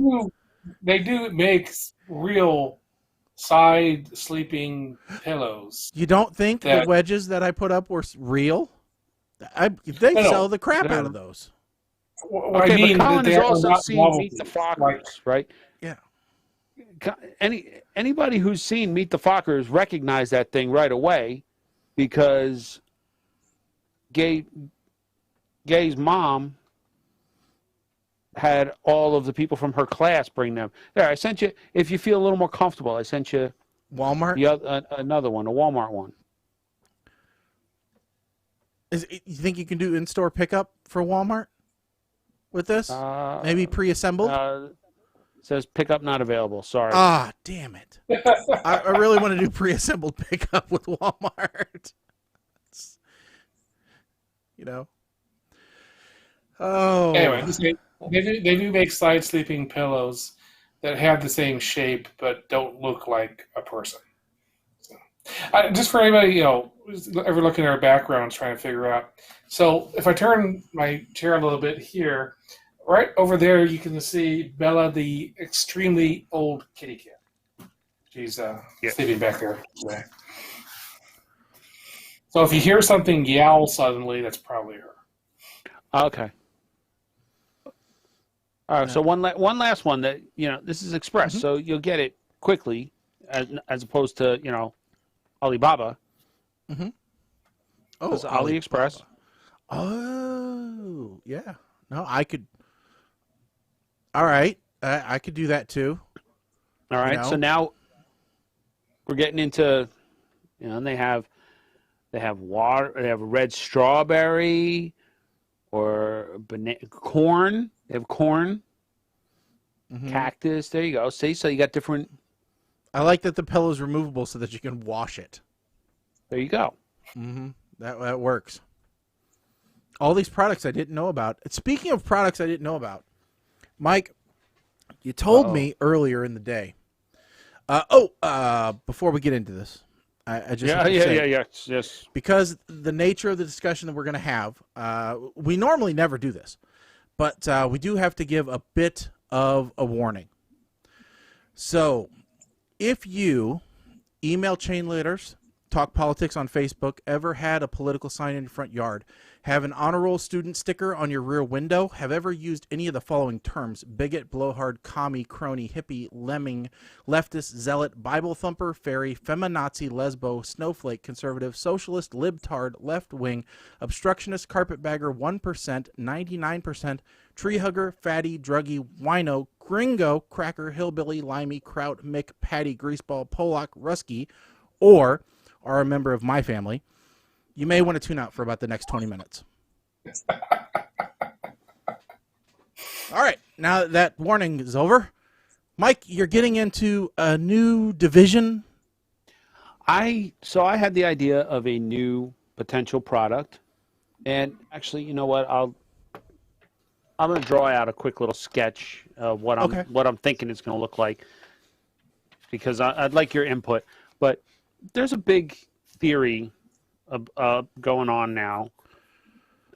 They do make real side sleeping pillows. You don't think the wedges that I put up were real? They sell the crap out of those. Okay, I mean, but Colin has also seen Meet the Fockers, right? Yeah. Anybody who's seen Meet the Fockers recognize that thing right away because Gay's mom had all of the people from her class bring them. There, I sent you. If you feel a little more comfortable, I sent you Walmart. Another one, a Walmart one. You think you can do in-store pickup for Walmart with this? Maybe pre-assembled? Says pickup not available. Sorry. Ah, damn it. I really want to do pre-assembled pickup with Walmart. You know? Oh. Anyway, they do make side sleeping pillows that have the same shape but don't look like a person. So, just for anybody, who's ever looking at our backgrounds trying to figure out. So if I turn my chair a little bit here, right over there you can see Bella, the extremely old kitty cat. She's sleeping back there today. So if you hear something yowl suddenly, that's probably her. Okay. All right. So one last one that this is express, so you'll get it quickly, as opposed to Alibaba. Mm-hmm. Oh, AliExpress. Oh, yeah. No, I could. All right, I could do that too. All right. So now we're getting into, and they have water. They have red strawberry or corn. They have corn, cactus. There you go. See, so you got different. I like that the pillow is removable so that you can wash it. There you go. Mm-hmm. That works. All these products I didn't know about. Speaking of products I didn't know about, Mike, you told me earlier in the day. Before we get into this, I just yes. Because the nature of the discussion that we're going to have, we normally never do this, but we do have to give a bit of a warning. So, if you email chain leaders, talk politics on Facebook, ever had a political sign in your front yard, have an honor roll student sticker on your rear window, have ever used any of the following terms: bigot, blowhard, commie, crony, hippie, lemming, leftist, zealot, Bible thumper, fairy, feminazi, lesbo, snowflake, conservative, socialist, libtard, left wing, obstructionist, carpetbagger, 1%, 99%, tree hugger, fatty, druggy, wino, gringo, cracker, hillbilly, limey, kraut, mick, patty, greaseball, Polak, rusky, or are a member of my family, you may want to tune out for about the next 20 minutes. All right, now that warning is over, Mike, you're getting into a new division. So I had the idea of a new potential product, and actually, you know what? I'm going to draw out a quick little sketch of what I'm thinking it's going to look like, because I'd like your input. But there's a big theory going on now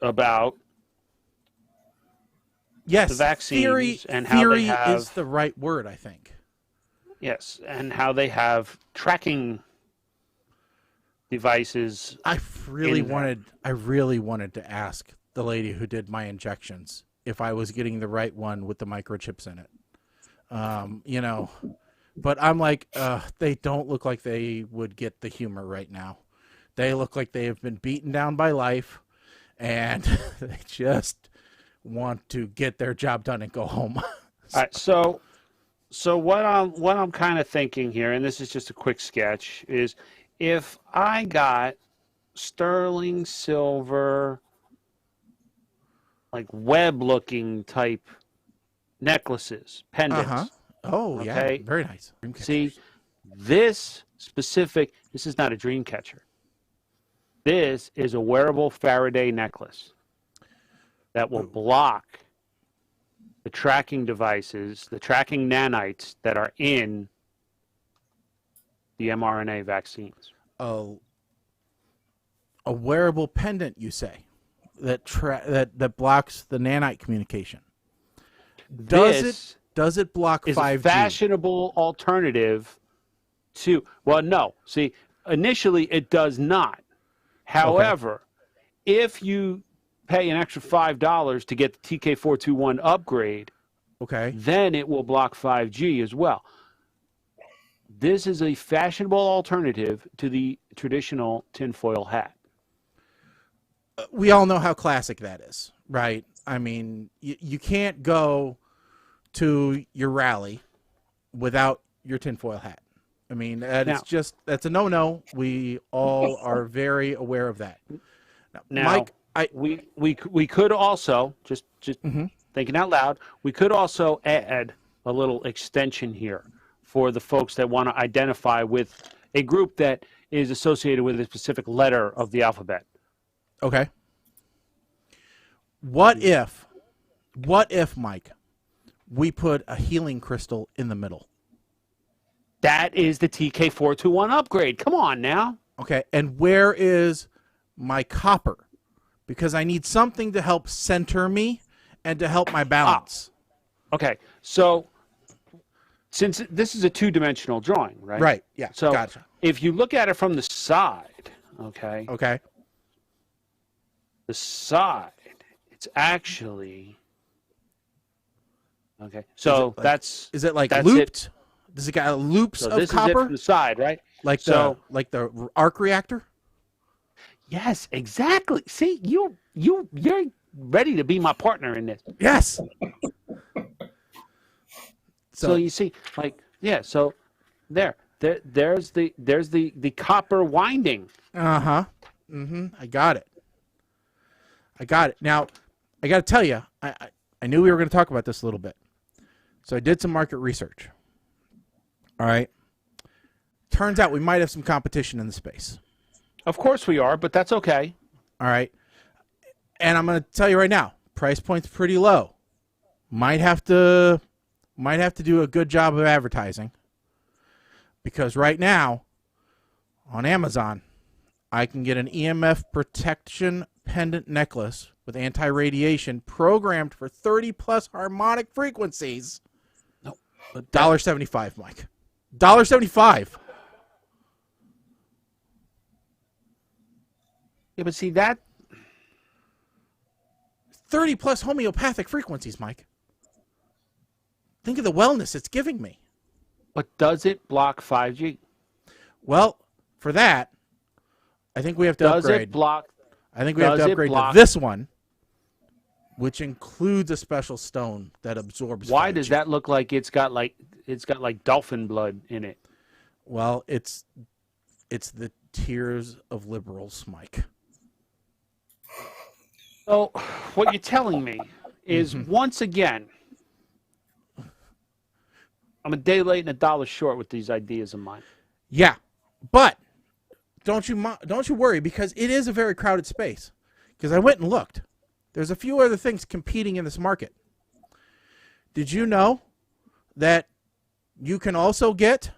about the vaccines and how they have. Theory is the right word, I think. Yes, and how they have tracking devices. I really wanted to ask the lady who did my injections if I was getting the right one with the microchips in it. But I'm like, they don't look like they would get the humor right now. They look like they have been beaten down by life, and they just want to get their job done and go home. All right, so what I'm kind of thinking here, and this is just a quick sketch, is if I got sterling silver, like web-looking type necklaces, pendants. Oh, yeah, very nice. See, this is not a dream catcher. This is a wearable Faraday necklace that will block the tracking devices, the tracking nanites that are in the mRNA vaccines. Oh, a wearable pendant, you say, that blocks the nanite communication. Does it block 5G? Is a fashionable alternative to, well, no. See, initially it does not. However, if you pay an extra $5 to get the TK421 upgrade, then it will block 5G as well. This is a fashionable alternative to the traditional tinfoil hat. We all know how classic that is, right? I mean, you can't go to your rally without your tinfoil hat. I mean, that's a no-no. We all are very aware of that. Now, Mike, we could also just thinking out loud. We could also add a little extension here for the folks that want to identify with a group that is associated with a specific letter of the alphabet. Okay. What if, Mike, we put a healing crystal in the middle? That is the TK421 upgrade. Come on now. Okay, and where is my copper? Because I need something to help center me and to help my balance. Okay, so since this is a two-dimensional drawing, right? Right, yeah, So gotcha. if you look at it from the side, okay, the side, it's actually, okay, so is it like that's looped? Does it got loops so of this copper? is it from the side, right? Like the arc reactor? Yes, exactly. See, you're ready to be my partner in this. Yes. So you see, like, yeah. So there's the copper winding. I got it. Now, I got to tell you, I knew we were going to talk about this a little bit, so I did some market research. All right. Turns out we might have some competition in the space. Of course we are, but that's okay. All right. And I'm going to tell you right now, price point's pretty low. Might have to do a good job of advertising, because right now on Amazon, I can get an EMF protection pendant necklace with anti-radiation programmed for 30+ harmonic frequencies. No, $1.75, Mike. $1.75. Yeah, but see that 30+ homeopathic frequencies, Mike. Think of the wellness it's giving me. But does it block 5G? Well, for that, I think we have to Does upgrade. it block? I think we have to does it upgrade to block- this one, which includes a special stone that absorbs. Why 5G. does that look like it's got like dolphin blood in it? Well, it's the tears of liberals, Mike. So what you're telling me is once again, I'm a day late and a dollar short with these ideas of mine. Yeah, but don't you worry, because it is a very crowded space. Because I went and looked. There's a few other things competing in this market. Did you know that you can also get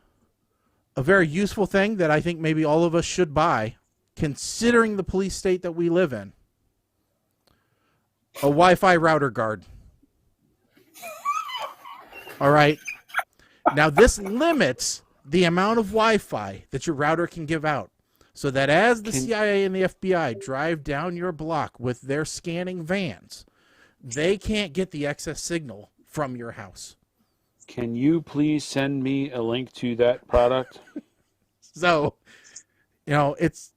a very useful thing that I think maybe all of us should buy, considering the police state that we live in? A Wi-Fi router guard. All right. Now, this limits the amount of Wi-Fi that your router can give out, so that as the CIA and the FBI drive down your block with their scanning vans, they can't get the excess signal from your house. Can you please send me a link to that product? So, it's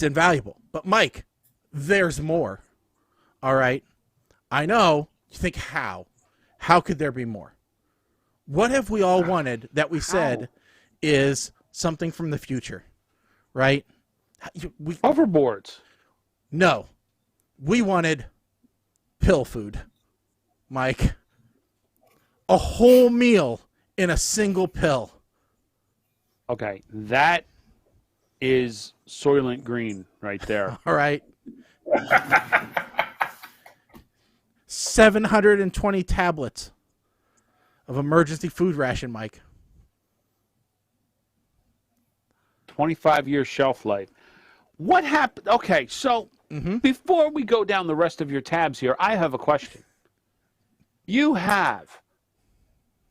invaluable. But, Mike, there's more. All right? I know you think, how? How could there be more? What have we all wanted that we said is something from the future, right? Hoverboards. No. We wanted pill food, Mike. A whole meal in a single pill. Okay, that is Soylent Green right there. All right. 720 tablets of emergency food ration, Mike. 25-year shelf life. What happened? Okay, so before we go down the rest of your tabs here, I have a question. You have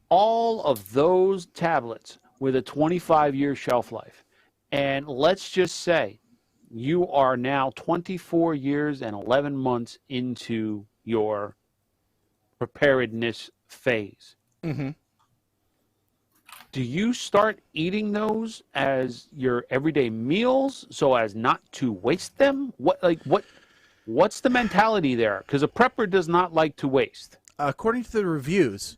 all of those tablets with a 25-year shelf life, and let's just say you are now 24 years and 11 months into your preparedness phase. Mm-hmm. Do you start eating those as your everyday meals so as not to waste them? What What's the mentality there? Because a prepper does not like to waste. According to the reviews,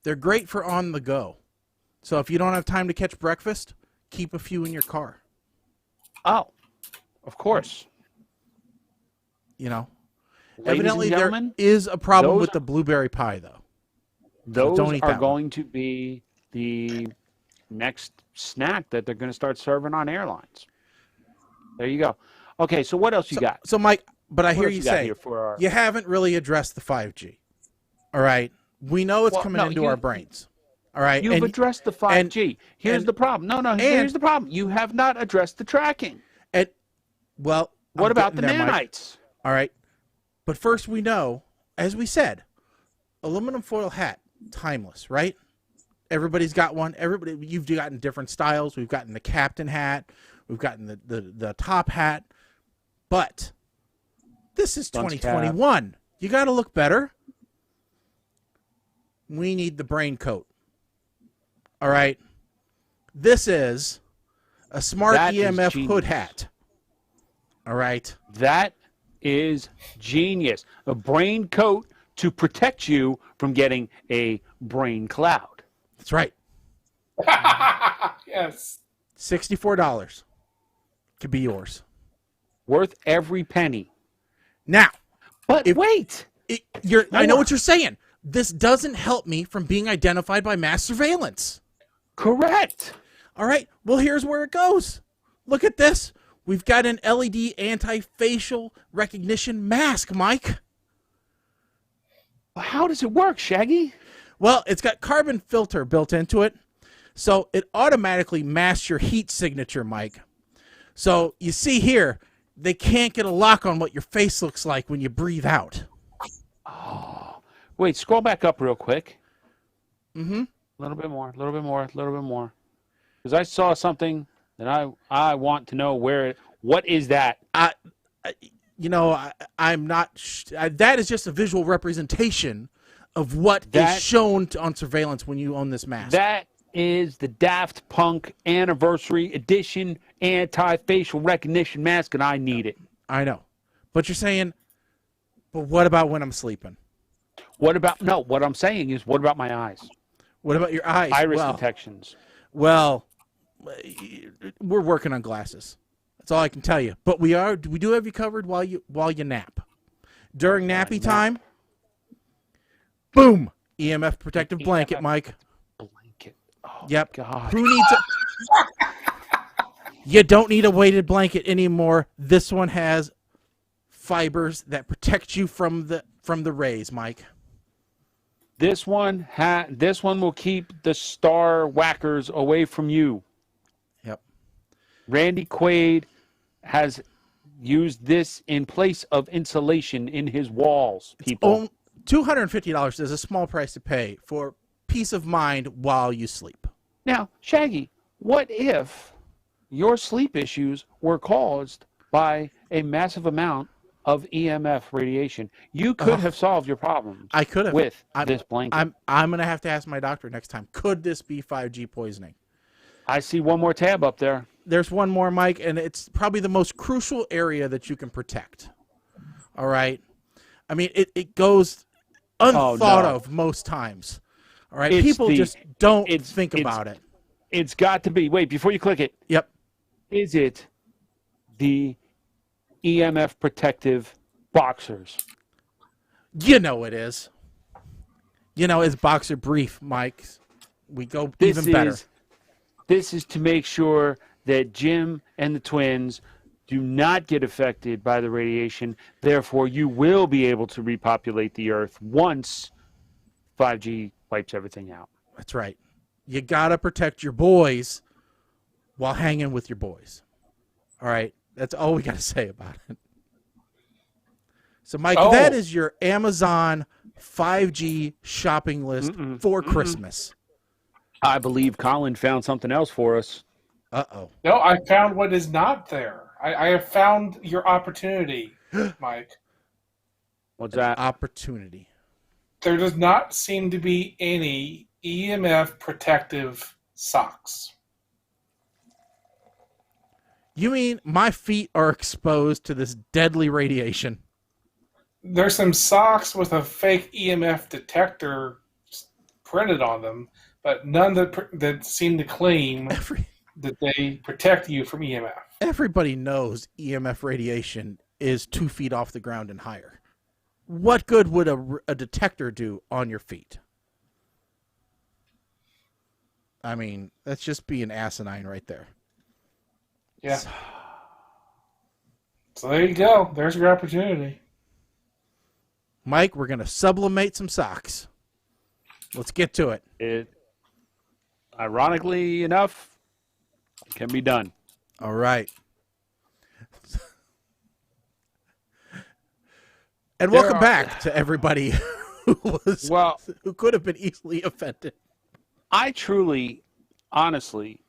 they're great for on the go. So if you don't have time to catch breakfast, keep a few in your car. Oh, of course. You know, Ladies evidently and there gentlemen, is a problem those with the blueberry pie, though. Those don't eat are that going to be the next snack that they're going to start serving on airlines. There you go. Okay, so what else you got? So, Mike, but I What hear else you you got say here for our- you haven't really addressed the 5G. All right, we know it's Well, coming no, into you- our brains. All right, You've addressed the 5G. Here's the problem. Here's the problem. You have not addressed the tracking. And well, What I'm about the getting there, Mike. nanites? All right, but first we know, as we said, aluminum foil hat, timeless, right? Everybody's got one. You've gotten different styles. We've gotten the captain hat. We've gotten the top hat. But this is Dunce 2021. You got to look better. We need the brain coat. All right. This is a smart That is EMF genius. hood hat. All right. That is genius. A brain coat to protect you from getting a brain cloud. That's right. Yes. $64 could be yours. Worth every penny. Now, But If- wait. I know what you're saying. This doesn't help me from being identified by mass surveillance. Correct. All right. Well, here's where it goes. Look at this. We've got an LED anti-facial recognition mask, Mike. How does it work, Shaggy? Well, it's got carbon filter built into it, so it automatically masks your heat signature, Mike. So you see here, they can't get a lock on what your face looks like when you breathe out. Wait, scroll back up real quick. Mm-hmm. A little bit more. Because I saw something that I want to know what is that? I'm not. That is just a visual representation of what That- is shown on surveillance when you own this mask. That is the Daft Punk Anniversary Edition anti-facial recognition mask, and I need it. I know, but you're saying, but what about when I'm sleeping? What I'm saying is, what about my eyes? What about your eyes? Iris detections. Well, we're working on glasses. That's all I can tell you. But we do have you covered while you nap. During nappy time, boom, EMF protective blanket, Mike. Blanket. Oh, Yep. God. Who needs a? You don't need a weighted blanket anymore. This one has fibers that protect you from the rays, Mike. This one will keep the star whackers away from you. Yep. Randy Quaid has used this in place of insulation in his walls, people. $250 is a small price to pay for peace of mind while you sleep. Now, Shaggy, what if your sleep issues were caused by a massive amount of EMF radiation? You could have solved your problems. I could have with this blanket. I'm gonna have to ask my doctor next time. Could this be 5G poisoning? I see one more tab up there. There's one more, Mike, and it's probably the most crucial area that you can protect. All right. I mean, it goes unthought of most times. All right. People just don't think about it. It's got to be. Wait, before you click it. Yep. Is it the EMF protective boxers? You know it is. You know, it's boxer brief, Mike. We go even better. This is to make sure that Jim and the twins do not get affected by the radiation. Therefore, you will be able to repopulate the Earth once 5G wipes everything out. That's right. You got to protect your boys while hanging with your boys. All right. That's all we got to say about it. So, Mike, that is your Amazon 5G shopping list for Christmas. I believe Colin found something else for us. Uh-oh. No, I found what is not there. I have found your opportunity, Mike. What's that? Opportunity. There does not seem to be any EMF protective socks. You mean my feet are exposed to this deadly radiation? there's some socks with a fake EMF detector printed on them, but none that seem to claim that they protect you from EMF. Everybody knows EMF radiation is 2 feet off the ground and higher. What good would a detector do on your feet? I mean, that's just being asinine right there. Yeah. So there you go. There's your opportunity. Mike, we're going to sublimate some socks. Let's get to it. It, ironically enough, it can be done. All right. And welcome back to everybody who could have been easily offended. I truly, honestly,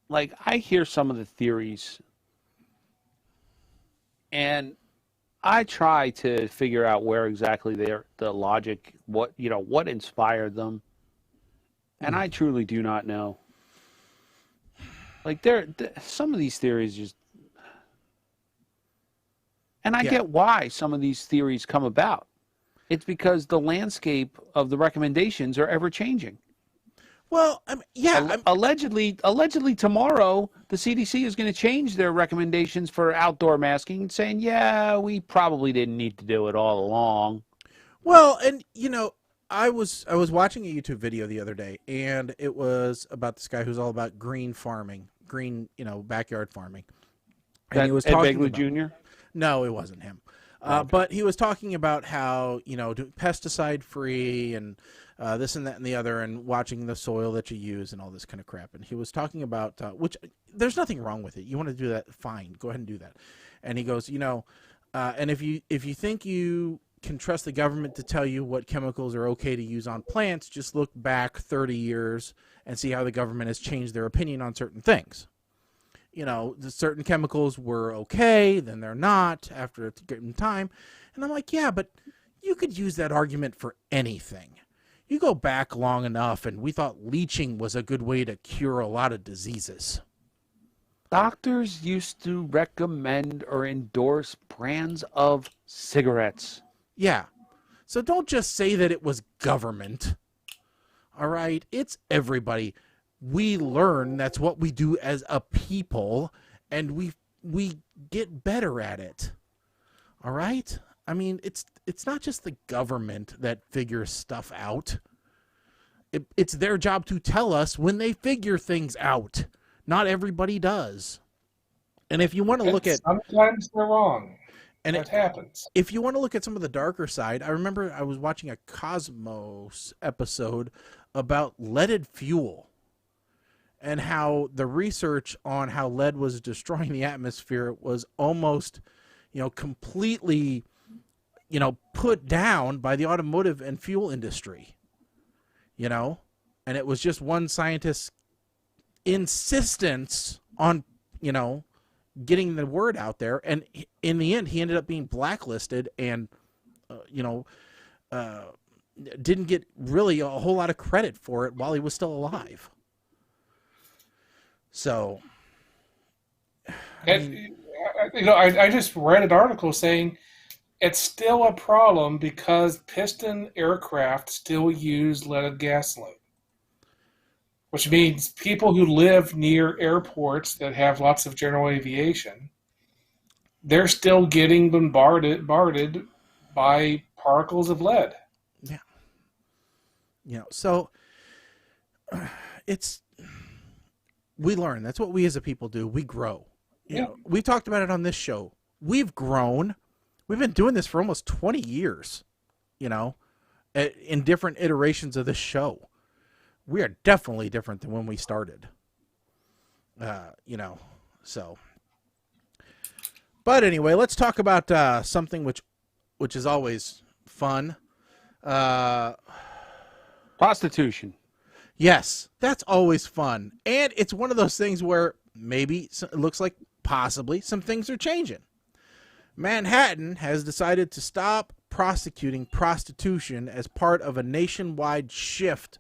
like, I hear some of the theories, and I try to figure out where exactly the logic, what inspired them, and I truly do not know. Like, some of these theories just, and I get why some of these theories come about. It's because the landscape of the recommendations are ever changing. Well, allegedly tomorrow the CDC is going to change their recommendations for outdoor masking, saying, "Yeah, we probably didn't need to do it all along." Well, and I was watching a YouTube video the other day, and it was about this guy who's all about green farming, backyard farming. And he was talking about Jr.? No, it wasn't him. Okay. But he was talking about how, pesticide free and this and that and the other, and watching the soil that you use and all this kind of crap. And he was talking about, which there's nothing wrong with it. You want to do that, fine, go ahead and do that. And he goes, and if you think you can trust the government to tell you what chemicals are okay to use on plants, just look back 30 years and see how the government has changed their opinion on certain things. The certain chemicals were okay, then they're not after a certain time. And I'm like, yeah, but you could use that argument for anything. You go back long enough, and we thought leaching was a good way to cure a lot of diseases. Doctors used to recommend or endorse brands of cigarettes. Yeah. So don't just say that it was government. All right? It's everybody. We learn, that's what we do as a people, and we get better at it. All right? I mean, it's not just the government that figures stuff out. It's their job to tell us when they figure things out. Not everybody does. And if you want to look at... Sometimes they're wrong. And it happens. If you want to look at some of the darker side, I remember I was watching a Cosmos episode about leaded fuel, and how the research on how lead was destroying the atmosphere was almost, completely, put down by the automotive and fuel industry, and it was just one scientist's insistence on, getting the word out there. And in the end, he ended up being blacklisted and, didn't get really a whole lot of credit for it while he was still alive. So, I just read an article saying it's still a problem because piston aircraft still use leaded gasoline, which means people who live near airports that have lots of general aviation, they're still getting bombarded by particles of lead. Yeah. So we learn. That's what we as a people do. We grow. We've talked about it on this show. We've grown. We've been doing this for almost 20 years, in different iterations of this show. We are definitely different than when we started, so. But anyway, let's talk about something which is always fun. Prostitution. Yes, that's always fun. And it's one of those things where maybe it looks like possibly some things are changing. Manhattan has decided to stop prosecuting prostitution as part of a nationwide shift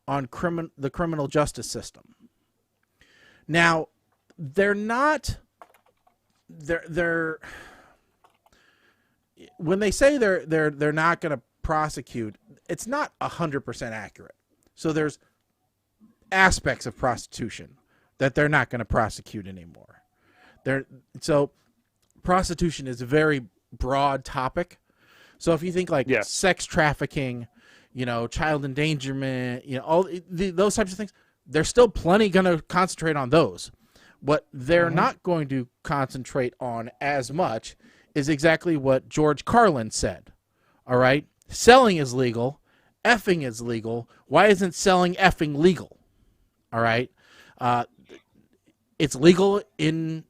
on the criminal justice system. Now, they're when they say they're not going to prosecute, it's not 100% accurate. So there's aspects of prostitution that they're not going to prosecute anymore. So prostitution is a very broad topic. So if you think like sex trafficking, child endangerment, all those types of things, they're still plenty going to concentrate on those. What they're not going to concentrate on as much is exactly what George Carlin said. All right? Selling is legal. Effing is legal. Why isn't selling effing legal? All right? It's legal at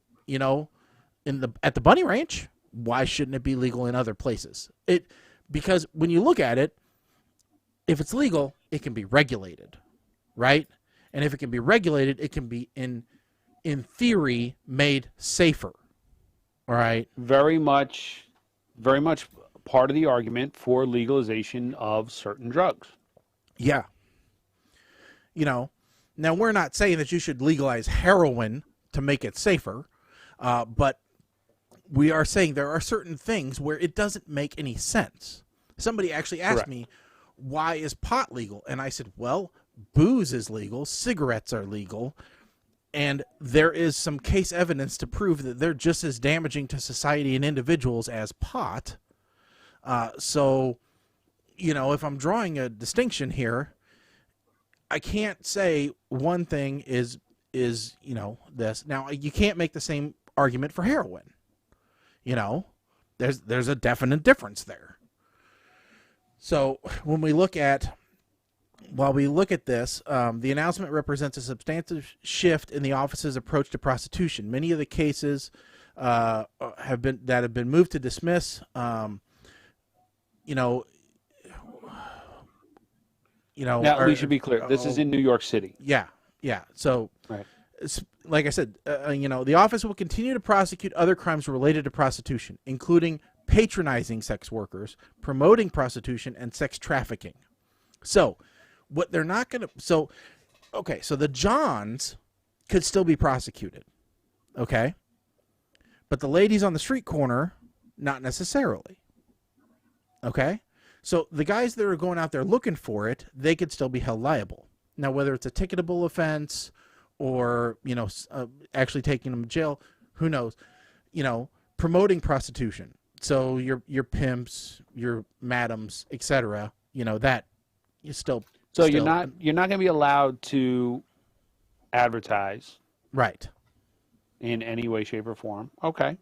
the bunny ranch. Why shouldn't it be legal in other places? Because when you look at it, if it's legal, it can be regulated, right? And if it can be regulated, it can be in theory made safer. All right? Very much part of the argument for legalization of certain drugs. Yeah. Now we're not saying that you should legalize heroin to make it safer, but we are saying there are certain things where it doesn't make any sense. Somebody actually asked me, why is pot legal? And I said, well, booze is legal, cigarettes are legal, and there is some case evidence to prove that they're just as damaging to society and individuals as pot. So, if I'm drawing a distinction here, I can't say one thing is this. Now, you can't make the same argument for heroin. There's a definite difference there. So while we look at this, the announcement represents a substantive shift in the office's approach to prostitution. Many of the cases have been moved to dismiss. Now we should be clear. This is in New York City. Yeah. So, right. Like I said, the office will continue to prosecute other crimes related to prostitution, including patronizing sex workers, promoting prostitution, and sex trafficking. So, what they're not going to... So the Johns could still be prosecuted, okay? But the ladies on the street corner, not necessarily, okay? So the guys that are going out there looking for it, they could still be held liable. Now, whether it's a ticketable offense or, actually taking them to jail, who knows? Promoting prostitution. So your pimps, your madams, etc., that you still... So you're not going to be allowed to advertise, right, in any way, shape, or form. Okay.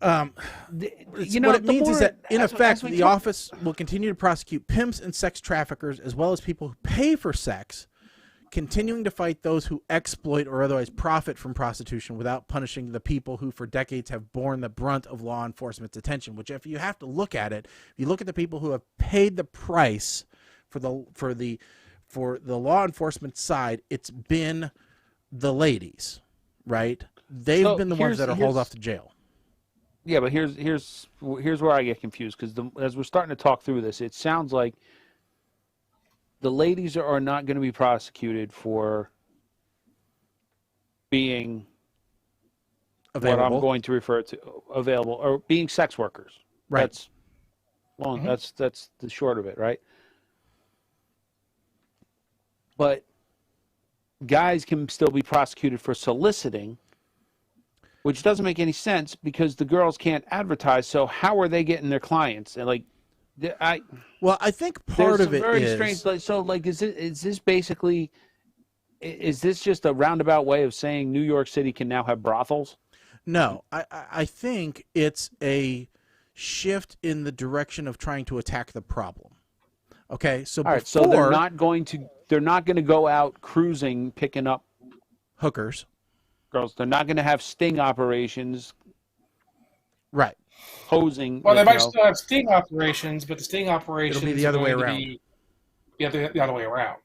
What it means is that, in effect, the office will continue to prosecute pimps and sex traffickers, as well as people who pay for sex, continuing to fight those who exploit or otherwise profit from prostitution without punishing the people who, for decades, have borne the brunt of law enforcement's attention. Which, if you have to look at it, if you look at the people who have paid the price for the law enforcement side, it's been the ladies, right? They've been the ones that are hauled off to jail. Yeah, but here's where I get confused, because as we're starting to talk through this, it sounds like the ladies are not going to be prosecuted for being available. What I'm going to refer to available, or being sex workers. Right. That's the short of it, right? But guys can still be prosecuted for soliciting, which doesn't make any sense because the girls can't advertise. So how are they getting their clients? And I think part of it is strange. Is this basically? Is this just a roundabout way of saying New York City can now have brothels? No, I think it's a shift in the direction of trying to attack the problem. Okay, so all right, so they're not going to go out cruising picking up hookers. Girls, they're not going to have sting operations. Right. Posing. Well, they might still have sting operations, but the sting operations it'll be the other way around. The other way around.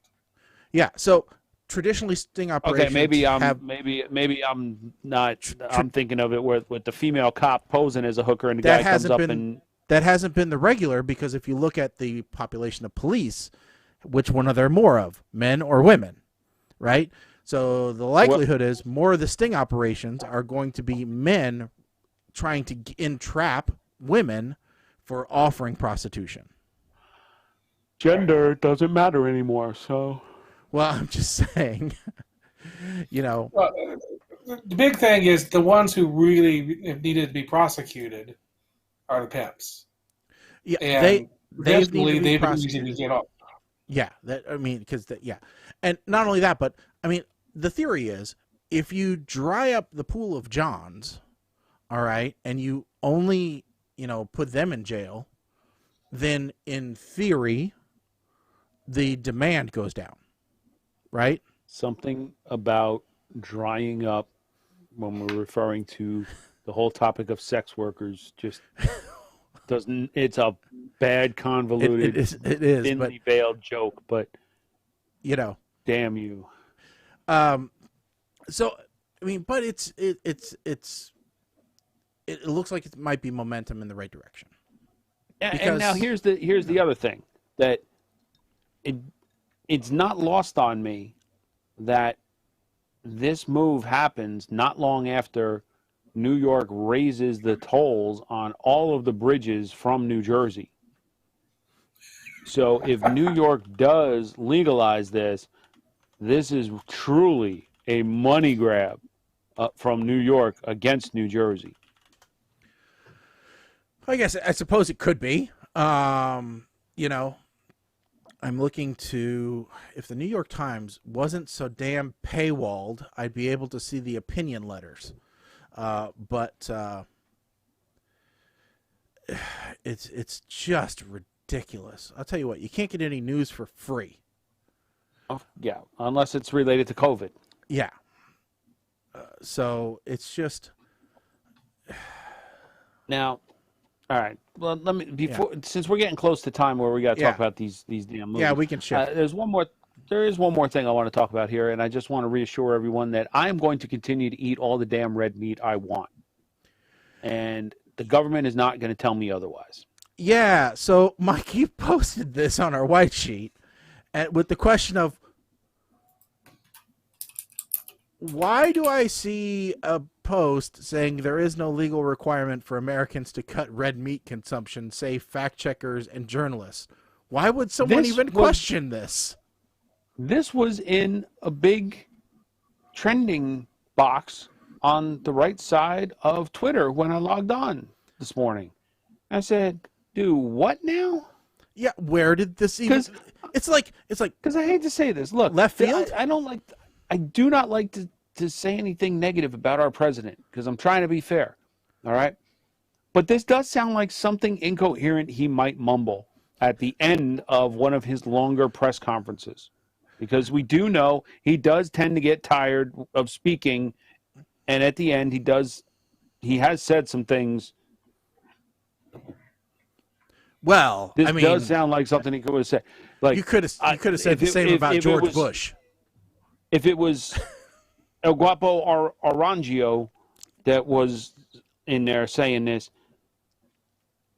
Yeah. So traditionally, sting operations. Okay, maybe I'm not. I'm thinking of it with the female cop posing as a hooker, and the guy comes up and. That hasn't been the regular, because if you look at the population of police, which one are there more of, men or women, right? So the likelihood is more of the sting operations are going to be men trying to entrap women for offering prostitution. Gender doesn't matter anymore, so. Well, I'm just saying, Well, the big thing is the ones who really needed to be prosecuted are the pimps. Yeah, And they've needed to be they've been easy prosecuted. to get off. Yeah, and not only that, but I mean, the theory is if you dry up the pool of Johns, all right, and you only put them in jail, then in theory, the demand goes down, right? Something about drying up when we're referring to the whole topic of sex workers just doesn't. It's a bad, convoluted, it is, thinly veiled joke, but damn you. So I mean, but it looks like it might be momentum in the right direction. And now here's the other thing that it's not lost on me that this move happens not long after New York raises the tolls on all of the bridges from New Jersey. So if New York does legalize this, this is truly a money grab from New York against New Jersey. I suppose it could be. I'm looking to, if the New York Times wasn't so damn paywalled, I'd be able to see the opinion letters. But it's just ridiculous. I'll tell you what, you can't get any news for free. Oh, yeah, unless it's related to COVID. Yeah. So it's just. Now, all right. Well, let me since we're getting close to time where we got to talk about these damn movies. Yeah, we can shift. There is one more thing I want to talk about here, and I just want to reassure everyone that I am going to continue to eat all the damn red meat I want, and the government is not going to tell me otherwise. Yeah. So Mikey posted this on our white sheet, with the question of, why do I see a post saying there is no legal requirement for Americans to cut red meat consumption, say fact checkers and journalists? Why would someone question this? This was in a big trending box on the right side of Twitter when I logged on this morning. I said, do what now? Yeah, where did this even... It's like because I hate to say this. Look, left field. I do not like to say anything negative about our president because I'm trying to be fair. All right, but this does sound like something incoherent he might mumble at the end of one of his longer press conferences, because we do know he does tend to get tired of speaking, and at the end he has said some things. Well, this does sound like something he could have said. Like you could have said the same about George Bush. If it was El Guapo Arangio that was in there saying this,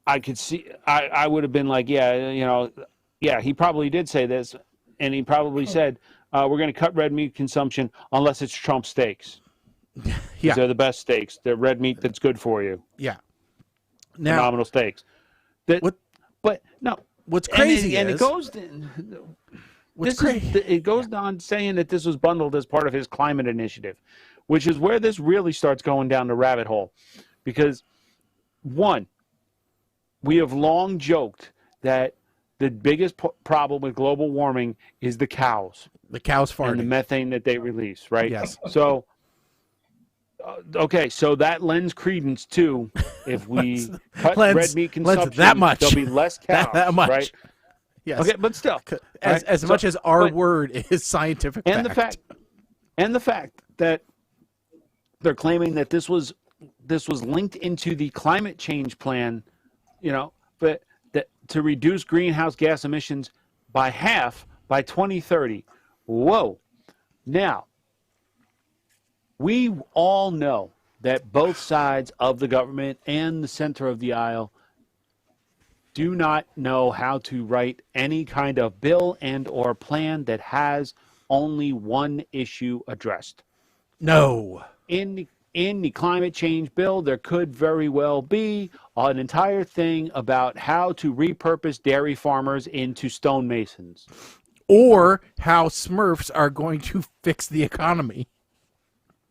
I could see. I would have been like, yeah, he probably did say this, and he probably said, "We're going to cut red meat consumption unless it's Trump steaks. Yeah, they're the best steaks. They're red meat that's good for you. Yeah, phenomenal steaks. But no, what's crazy and is, it goes. It goes on saying that this was bundled as part of his climate initiative, which is where this really starts going down the rabbit hole, because one, we have long joked that the biggest problem with global warming is the cows. The cows farting. And the methane that they release, right? Yes. So, okay, so that lends credence to if we cut red meat consumption, that much. there'll be less cows, that much. right? Yes. Okay, but still, as much as our word is scientific fact. And the fact that they're claiming that this was linked into the climate change plan, but that to reduce greenhouse gas emissions by half by 2030. Whoa. Now, we all know that both sides of the government and the center of the aisle do not know how to write any kind of bill and or plan that has only one issue addressed. No. In in the climate change bill, there could very well be an entire thing about how to repurpose dairy farmers into stonemasons. Or how Smurfs are going to fix the economy.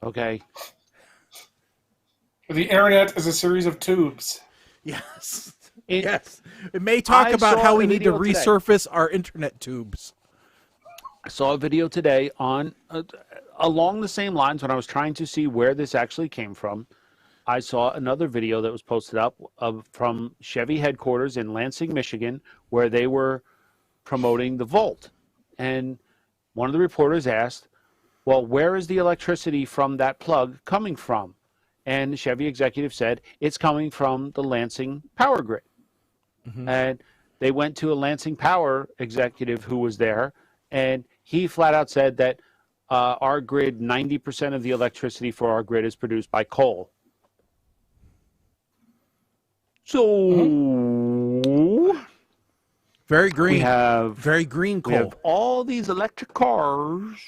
Okay. The internet is a series of tubes. Yes. It, Yes. It may talk I about saw how a we need to video today. resurface our internet tubes. I saw a video today on along the same lines when I was trying to see where this actually came from. I saw another video that was posted up from Chevy headquarters in Lansing, Michigan, where they were promoting the Volt. And one of the reporters asked, well, where is the electricity from that plug coming from? And the Chevy executive said, it's coming from the Lansing power grid. Mm-hmm. And they went to a Lansing Power executive who was there, and he flat out said that our grid, 90% of the electricity for our grid is produced by coal. So very green. We have very green coal. We have all these electric cars,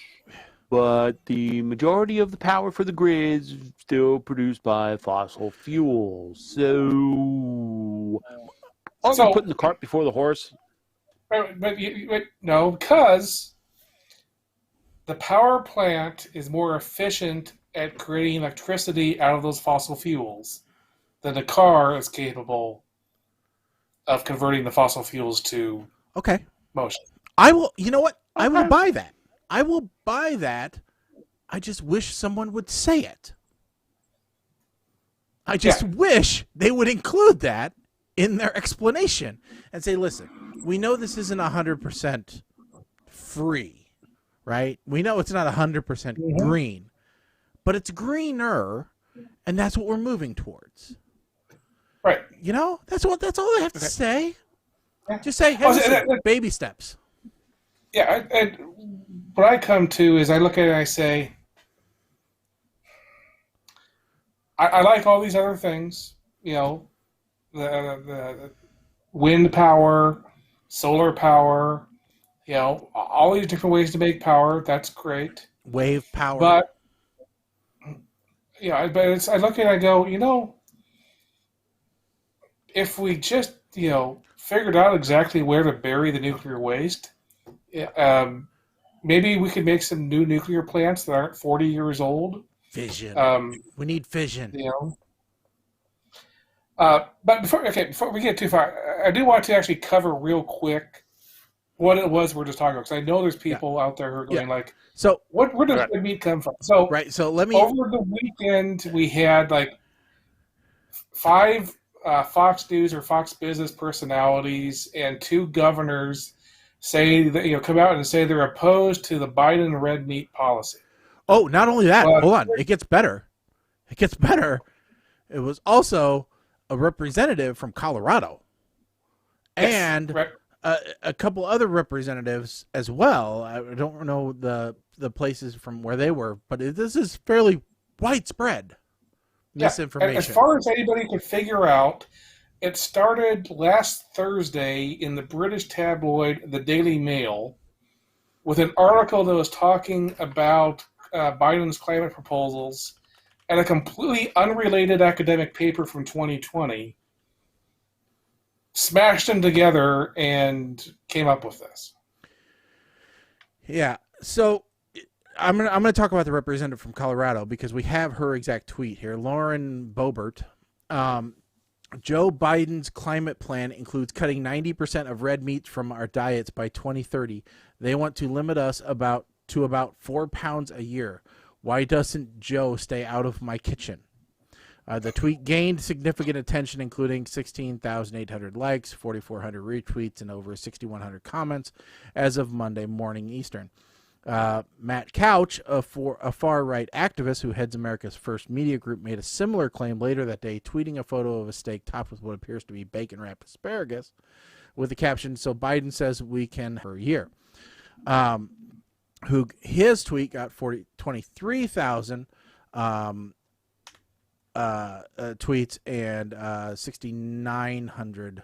but the majority of the power for the grid is still produced by fossil fuels. So are we putting the cart before the horse? But no, because the power plant is more efficient at creating electricity out of those fossil fuels than the car is capable of converting the fossil fuels to motion. I will. You know what? I will buy that. I will buy that. I just wish someone would say it. I just wish they would include that in their explanation and say, listen, we know this isn't 100% free, right? We know it's not 100% green, but it's greener, and that's what we're moving towards. Right. You know, that's all they have to say. Just say, hey, listen, baby steps. Yeah, and what I come to is I look at it and I say, I like all these other things, you know, the wind power, solar power, you know, all these different ways to make power. That's great. Wave power. But, you know, I look at it and I go, you know, if we just, you know, figured out exactly where to bury the nuclear waste, maybe we could make some new nuclear plants that aren't 40 years old. Fission. We need fission. You know. But before we get too far, I do want to actually cover real quick what it was we're just talking about, because I know there's people out there who are going like, so where does red meat come from? So so let me. Over the weekend, we had like 5 Fox News or Fox Business personalities and 2 governors say that, you know, come out and say they're opposed to the Biden red meat policy. Oh, not only that. Hold on, it gets better. It gets better. It was also a representative from Colorado, and a couple other representatives as well. I don't know the places from where they were, but this is fairly widespread misinformation. As far as anybody could figure out, it started last Thursday in the British tabloid The Daily Mail with an article that was talking about Biden's climate proposals and a completely unrelated academic paper from 2020, smashed them together and came up with this. Yeah, so I'm gonna talk about the representative from Colorado because we have her exact tweet here. Lauren Boebert. Joe Biden's climate plan includes cutting 90% of red meat from our diets by 2030. They want to limit us to about 4 pounds a year. Why doesn't Joe stay out of my kitchen? The tweet gained significant attention, including 16,800 likes, 4,400 retweets, and over 6,100 comments as of Monday morning Eastern. Matt Couch, a far-right activist who heads America's First Media Group, made a similar claim later that day, tweeting a photo of a steak topped with what appears to be bacon-wrapped asparagus with the caption, "So Biden says we can per year." His tweet got 23,000 tweets and 6,900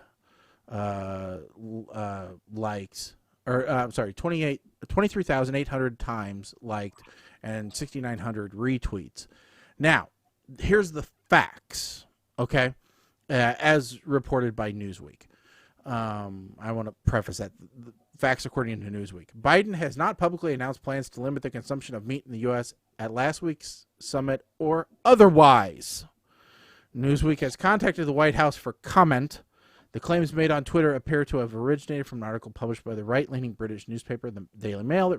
likes. Or 23,800 times liked and 6,900 retweets. Now, here's the facts, okay, as reported by Newsweek. I want to preface that. The facts according to Newsweek. Biden has not publicly announced plans to limit the consumption of meat in the U.S. at last week's summit or otherwise. Newsweek has contacted the White House for comment. The claims made on Twitter appear to have originated from an article published by the right-leaning British newspaper, the Daily Mail,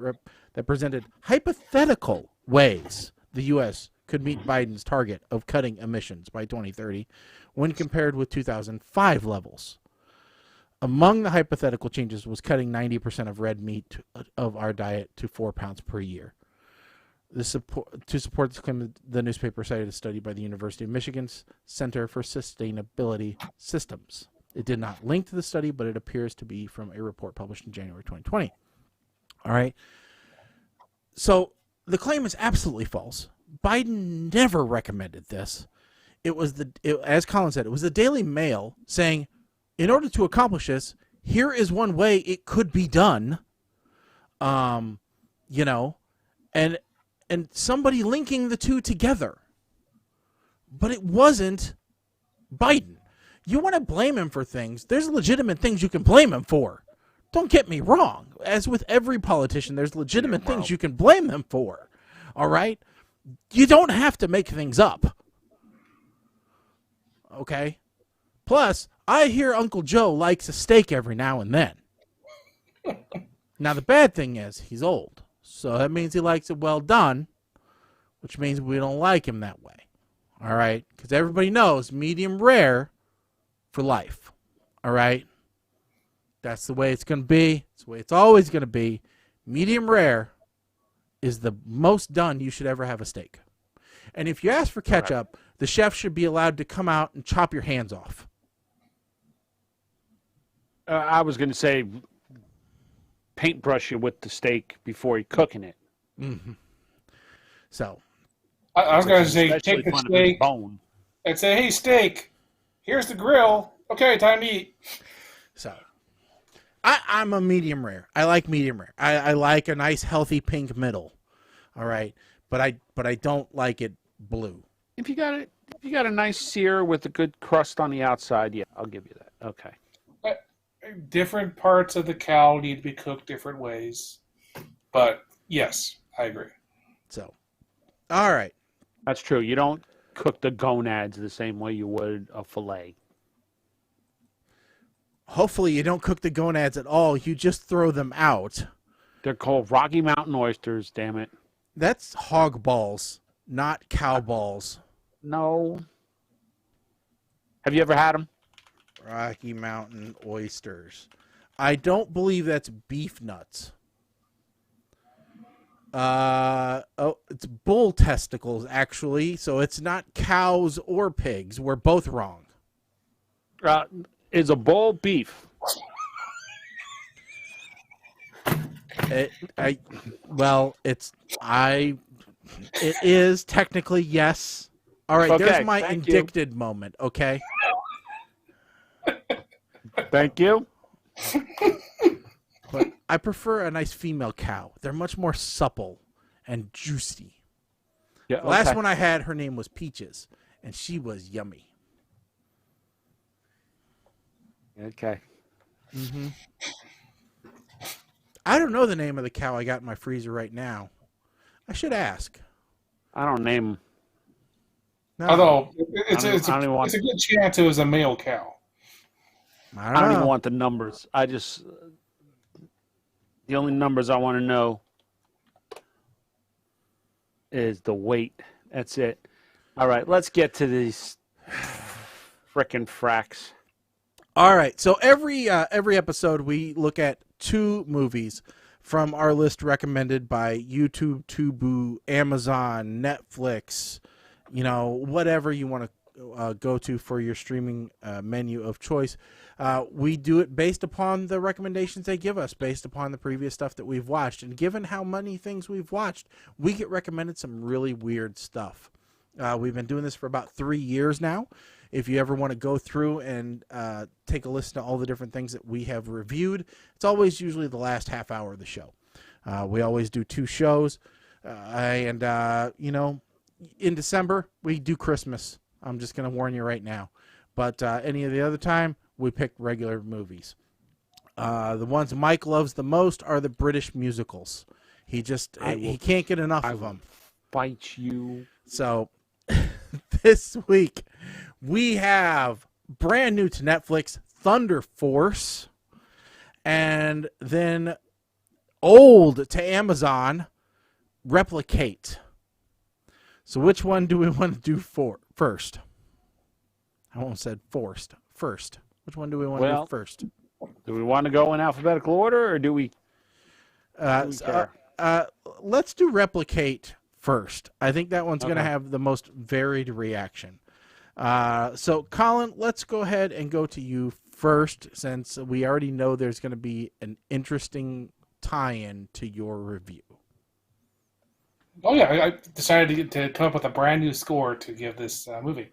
that presented hypothetical ways the U.S. could meet Biden's target of cutting emissions by 2030 when compared with 2005 levels. Among the hypothetical changes was cutting 90% of red meat of our diet to 4 pounds per year. To support this claim, the newspaper cited a study by the University of Michigan's Center for Sustainability Systems. It did not link to the study, but it appears to be from a report published in January 2020. All right. So the claim is absolutely false. Biden never recommended this. It was as Colin said, it was the Daily Mail saying, in order to accomplish this, here is one way it could be done. And somebody linking the two together. But it wasn't Biden. You want to blame him for things, there's legitimate things you can blame him for. Don't get me wrong. As with every politician, there's legitimate things you can blame them for. All right? You don't have to make things up. Okay? Plus, I hear Uncle Joe likes a steak every now and then. Now, the bad thing is he's old. So that means he likes it well done, which means we don't like him that way. All right? Because everybody knows medium rare for life. All right? That's the way it's going to be. It's the way it's always going to be. Medium rare is the most done you should ever have a steak. And if you ask for ketchup, the chef should be allowed to come out and chop your hands off. I was going to say paintbrush it with the steak before you're cooking it. Mm-hmm. So, I was going to say, take the steak bone and say, hey, steak, here's the grill. Okay, time to eat. So, I'm a medium rare. I like medium rare. I like a nice, healthy pink middle. All right, but I don't like it blue. If you got a nice sear with a good crust on the outside, yeah, I'll give you that. Okay. Different parts of the cow need to be cooked different ways. But, yes, I agree. So, all right. That's true. You don't cook the gonads the same way you would a fillet. Hopefully you don't cook the gonads at all. You just throw them out. They're called Rocky Mountain oysters, damn it. That's hog balls, not cow balls. No. Have you ever had them? Rocky Mountain oysters. I don't believe that's beef nuts. It's bull testicles, actually. So it's not cows or pigs. We're both wrong. Is a bull beef? It is technically yes. All right, okay, there's my indicted moment, okay? Thank you. But I prefer a nice female cow. They're much more supple and juicy. Yeah, The last one I had, her name was Peaches, and she was yummy. Okay. Mm-hmm. I don't know the name of the cow I got in my freezer right now. I should ask. I don't name them. No, Although, it's a good chance it was a male cow. I I don't know. even want the numbers. The only numbers I want to know is the weight. That's it. All right, let's get to these frickin' fracks. All right, so every episode we look at 2 movies from our list recommended by YouTube, Tubu, Amazon, Netflix, whatever you want to go to for your streaming menu of choice. We do it based upon the recommendations they give us, based upon the previous stuff that we've watched. And given how many things we've watched, we get recommended some really weird stuff. We've been doing this for about 3 years now. If you ever want to go through and take a listen to all the different things that we have reviewed, it's always usually the last half hour of the show. We always do 2 shows. in December, we do Christmas. I'm just going to warn you right now. But any of the other time, we pick regular movies. The ones Mike loves the most are the British musicals. He can't get enough of them. Fight you. So this week, we have brand new to Netflix, Thunder Force, and then old to Amazon, Replicate. So which one do we want to do first? I almost said forced. First. Which one do we want to do first? Do we want to go in alphabetical order, or do we? Let's do Replicate first. I think that one's going to have the most varied reaction. So, Colin, let's go ahead and go to you first, since we already know there's going to be an interesting tie-in to your review. Oh, yeah. I decided to come up with a brand new score to give this movie.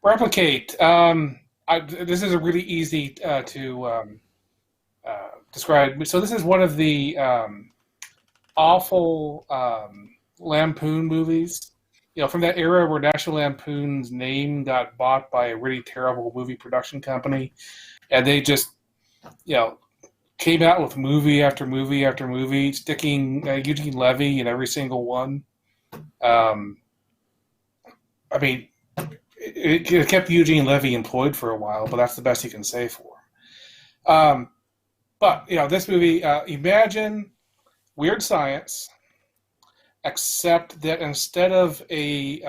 Replicate. This is a really easy to describe. So this is one of the awful Lampoon movies. From that era where National Lampoon's name got bought by a really terrible movie production company, and they just, came out with movie after movie after movie, sticking Eugene Levy in every single one. It kept Eugene Levy employed for a while, but that's the best you can say for him. But this movie, imagine Weird Science, except that instead of a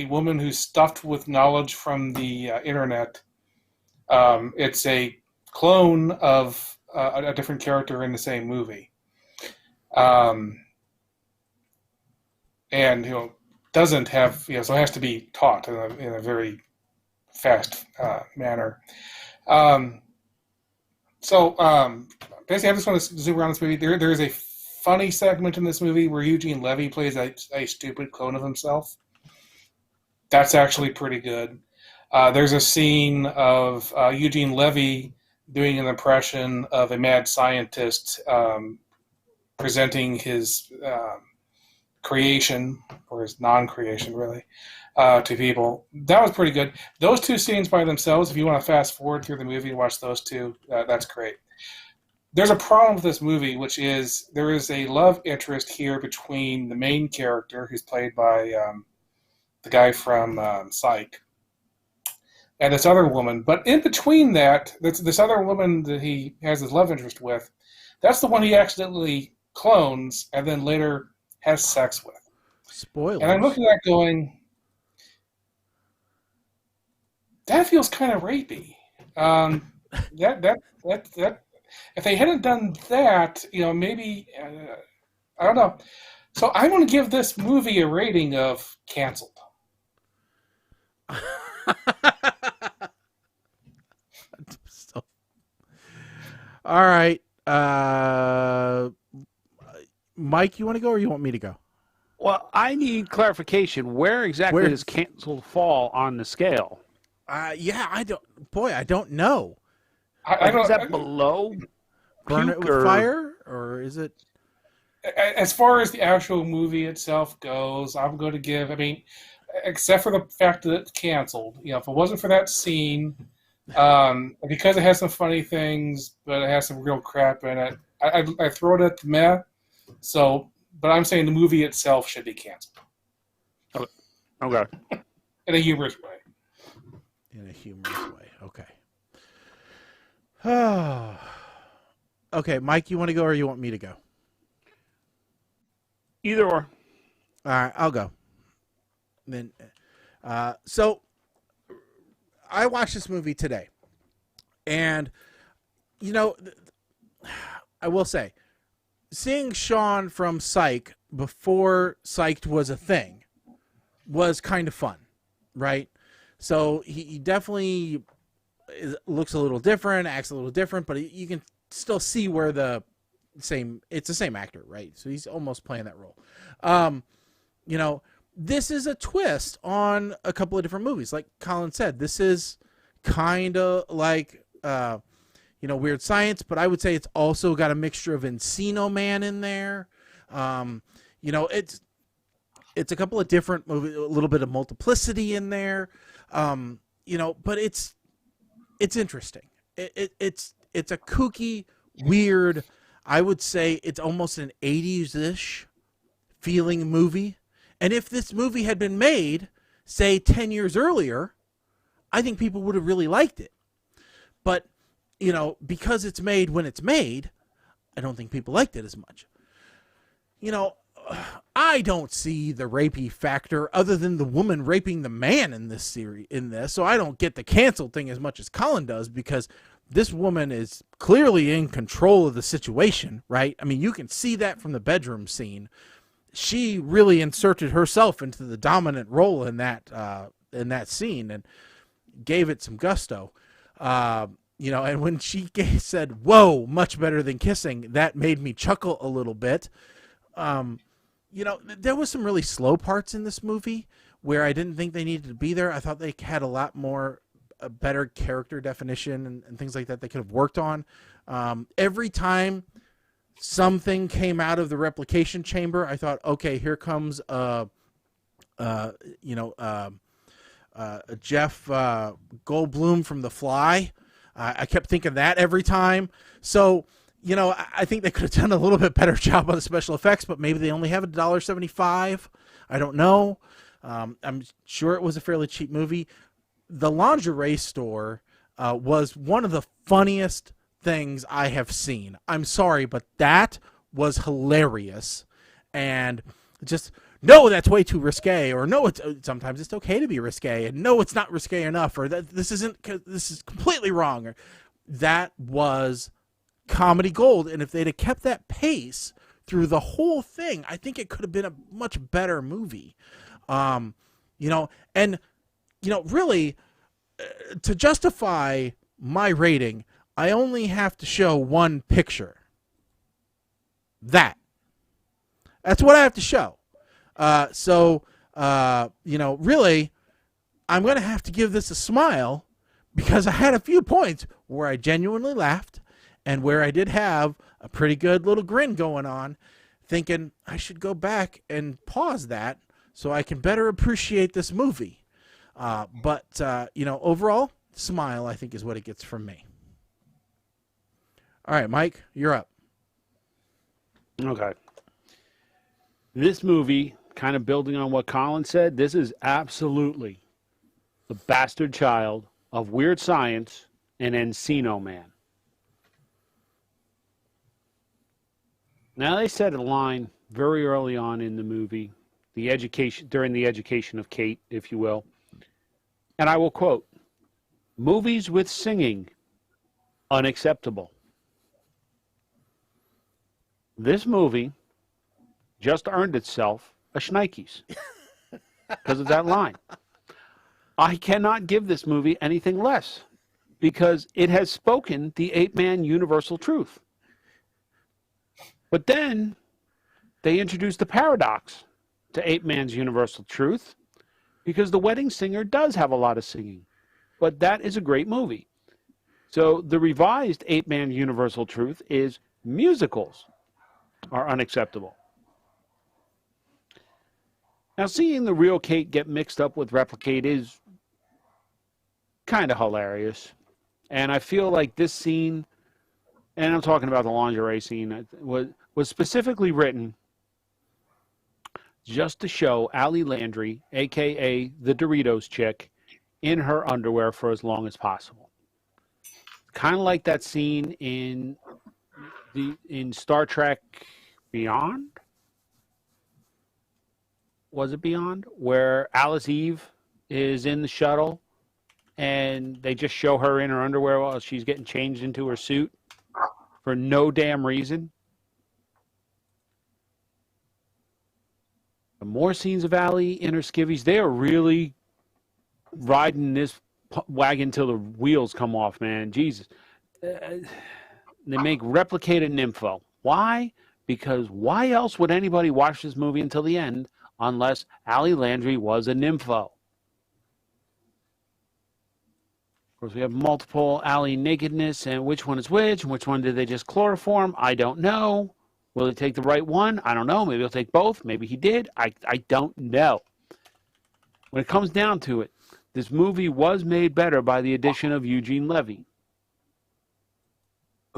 woman who's stuffed with knowledge from the internet, it's a clone of a different character in the same movie, and doesn't have so it has to be taught in a very fast manner. Basically, I just want to zoom around this movie. There is a funny segment in this movie where Eugene Levy plays a stupid clone of himself. That's actually pretty good. There's a scene of Eugene Levy doing an impression of a mad scientist presenting his creation, or his non-creation, really, to people. That was pretty good. Those two scenes by themselves, if you want to fast forward through the movie and watch those two, that's great. There's a problem with this movie, which is there is a love interest here between the main character, who's played by the guy from Psych, and this other woman. But in between that, this other woman that he has his love interest with, that's the one he accidentally clones and then later has sex with. Spoilers. And I'm looking at that going, that feels kind of rapey. That if they hadn't done that, maybe I don't know. So I'm going to give this movie a rating of canceled. All right. Mike, you want to go or you want me to go? Well, I need clarification. Where exactly does canceled fall on the scale? I don't know. Is that below Burn it with fire, or is it? As far as the actual movie itself goes, I'm going to give, except for the fact that it's canceled, if it wasn't for that scene, because it has some funny things, but it has some real crap in it, I throw it at the meh. So, but I'm saying the movie itself should be canceled. Okay. In a humorous way. Okay. Okay, Mike, you want to go or you want me to go? Either or. All right, I'll go. Then, so I watched this movie today, and I will say, seeing Sean from Psych before Psyched was a thing was kind of fun, right? So he definitely looks a little different, acts a little different, but you can still see where it's the same actor, right? So he's almost playing that role. This is a twist on a couple of different movies. Like Colin said, this is kind of like, Weird Science, but I would say it's also got a mixture of Encino Man in there. it's a couple of different movies, a little bit of multiplicity in there, but it's interesting. It's a kooky, weird. I would say it's almost an 80s-ish feeling movie. And if this movie had been made, say 10 years earlier, I think people would have really liked it. But, because it's made when it's made, I don't think people liked it as much. I don't see the rapey factor other than the woman raping the man in this series, so I don't get the canceled thing as much as Colin does, because this woman is clearly in control of the situation, right? I mean, you can see that from the bedroom scene. She really inserted herself into the dominant role in that scene and gave it some gusto. And when she said, "Whoa, much better than kissing," that made me chuckle a little bit. There was some really slow parts in this movie where I didn't think they needed to be there. I thought they had a better character definition and things like that they could have worked on. Every time something came out of the replication chamber, I thought, okay, here comes Jeff Goldblum from The Fly. I kept thinking that every time. So, I think they could have done a little bit better job on the special effects, but maybe they only have $1.75. I don't know. I'm sure it was a fairly cheap movie. The lingerie store was one of the funniest things I have seen. I'm sorry, but that was hilarious. And just, no, that's way too risque, or no, sometimes it's okay to be risque, and no, it's not risque enough, or this is completely wrong. Or that was comedy gold, and if they'd have kept that pace through the whole thing, I think it could have been a much better movie. Really, to justify my rating, I only have to show one picture. That's what I have to show. Really, I'm going to have to give this a smile, because I had a few points where I genuinely laughed and where I did have a pretty good little grin going on, thinking I should go back and pause that so I can better appreciate this movie. Overall, smile, I think, is what it gets from me. All right, Mike, you're up. Okay. This movie, kind of building on what Colin said, this is absolutely the bastard child of Weird Science and Encino Man. Now, they said a line very early on in the movie, during the education of Kate, if you will, and I will quote, "Movies with singing, unacceptable." This movie just earned itself a Schnikes because of that line. I cannot give this movie anything less, because it has spoken the ape-man universal truth. But then they introduced the paradox to ape-man's universal truth, because The Wedding Singer does have a lot of singing, but that is a great movie. So the revised ape-man universal truth is musicals are unacceptable. Now, seeing the real Kate get mixed up with Replicate is kind of hilarious. And I feel like this scene, and I'm talking about the lingerie scene, was specifically written just to show Allie Landry, a.k.a. the Doritos chick, in her underwear for as long as possible. Kind of like that scene in Star Trek Beyond? Was it Beyond? Where Alice Eve is in the shuttle and they just show her in her underwear while she's getting changed into her suit for no damn reason. The more scenes of Allie in her skivvies, they are really riding this wagon till the wheels come off, man. Jesus. They make Replicate a nympho. Why? Because why else would anybody watch this movie until the end unless Allie Landry was a nympho? Of course, we have multiple Allie nakedness, and which one is which, and which one did they just chloroform? I don't know. Will he take the right one? I don't know. Maybe he'll take both. Maybe he did. I don't know. When it comes down to it, this movie was made better by the addition of Eugene Levy,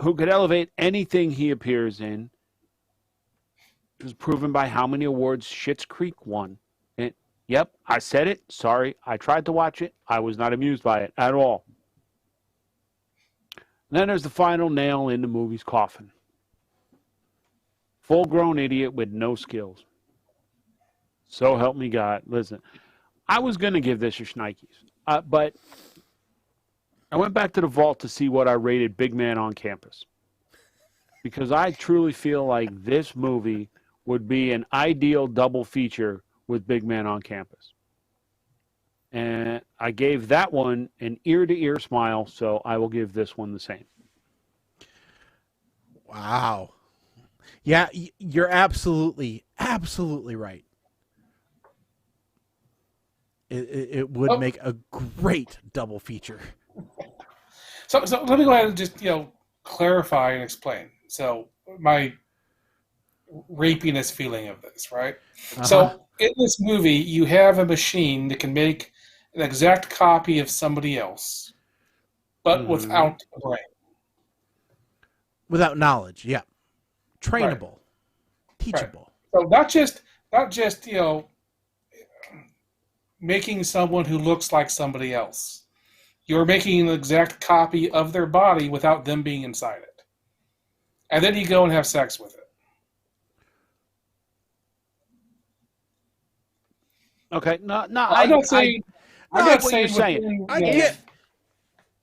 who could elevate anything he appears in. It was proven by how many awards Schitt's Creek won. And, yep, I said it. Sorry, I tried to watch it. I was not amused by it at all. And then there's the final nail in the movie's coffin. Full-grown idiot with no skills. So help me God. Listen, I was going to give this a shnikes, but I went back to the vault to see what I rated Big Man on Campus. Because I truly feel like this movie would be an ideal double feature with Big Man on Campus. And I gave that one an ear-to-ear smile, so I will give this one the same. Wow. Yeah, you're absolutely right. It would make a great double feature. So let me go ahead and just clarify and explain. So my rapiness feeling of this, right? Uh-huh. So in this movie, you have a machine that can make an exact copy of somebody else, but without a brain. Without knowledge, yeah. Trainable, teachable. Right. So not just making someone who looks like somebody else. You're making an exact copy of their body without them being inside it. And then you go and have sex with it. Okay. No, I'm not saying what you're saying.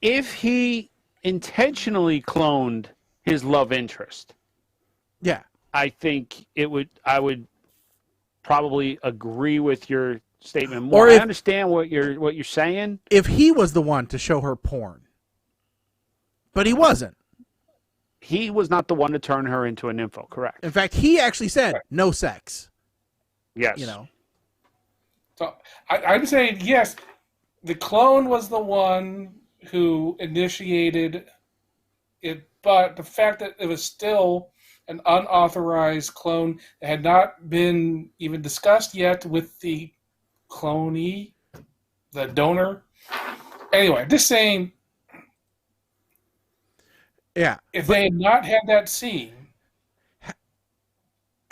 If he intentionally cloned his love interest, yeah, I think I would probably agree with your statement more. I understand what you're saying. If he was the one to show her porn, but he wasn't. He was not the one to turn her into a nympho, correct? In fact, he actually said no sex. Yes. So I'm saying yes. The clone was the one who initiated it, but the fact that it was still an unauthorized clone that had not been even discussed yet with the clonee, the donor. Anyway, just saying. Yeah. If they had not had that scene.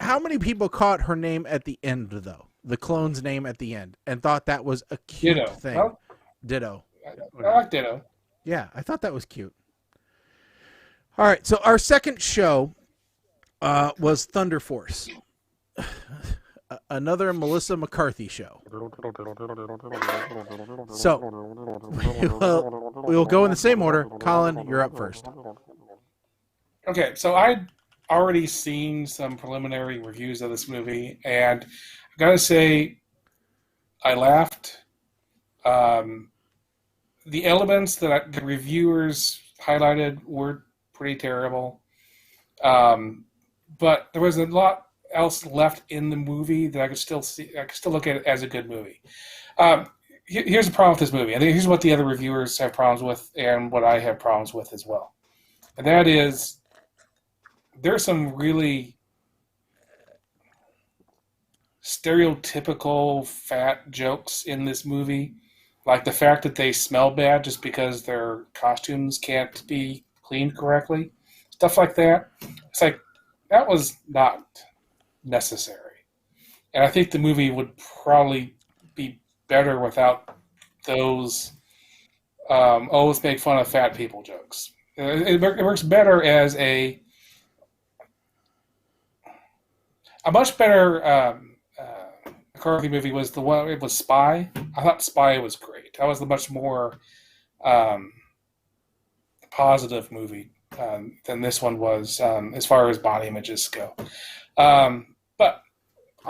How many people caught her name at the end, though? The clone's name at the end, and thought that was a cute thing? Well, Ditto. I like Ditto. Yeah, I thought that was cute. All right, so our second show was Thunder Force. Another Melissa McCarthy show. So we will go in the same order. Colin, you're up first. Okay, so I'd already seen some preliminary reviews of this movie, and I gotta say, I laughed. The elements that the reviewers highlighted were pretty terrible, but there was a lot else left in the movie that I could still see. I could still look at it as a good movie. Here's the problem with this movie, and here's what the other reviewers have problems with, and what I have problems with as well. And that is, there's some really stereotypical fat jokes in this movie, like the fact that they smell bad just because their costumes can't be cleaned correctly, stuff like that. It's like, that was not necessary. And I think the movie would probably be better without those always make fun of fat people jokes. It works better as a much better McCarthy movie was the one. It was Spy. I thought Spy was great. That was the much more positive movie than this one was, as far as body images go. But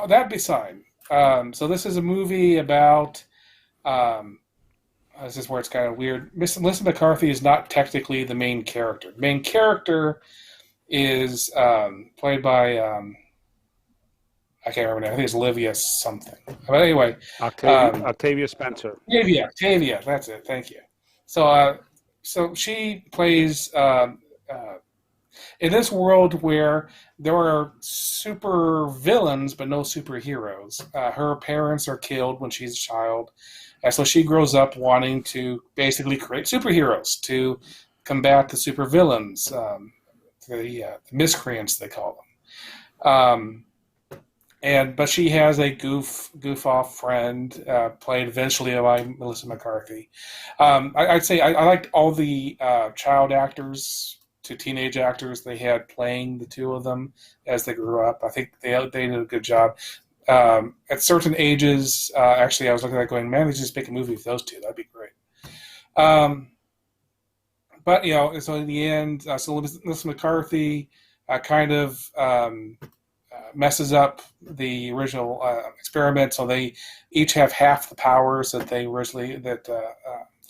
that beside, so this is a movie about. This is where it's kind of weird. Melissa McCarthy is not technically the main character. The main character is played by. I can't remember now. I think it's Olivia something. But anyway. Octavia Spencer. Octavia. That's it. Thank you. So she plays in this world where there are super villains but no superheroes. Her parents are killed when she's a child, and so she grows up wanting to basically create superheroes to combat the supervillains, the miscreants they call them. But she has a goof off friend played eventually by Melissa McCarthy. I'd say I liked all the child actors to teenage actors they had playing the two of them as they grew up. I think they did a good job. At certain ages, actually, I was looking at it going, man, they just make a movie with those two. That'd be great. But so in the end, so Melissa McCarthy kind of messes up the original experiment. So they each have half the powers that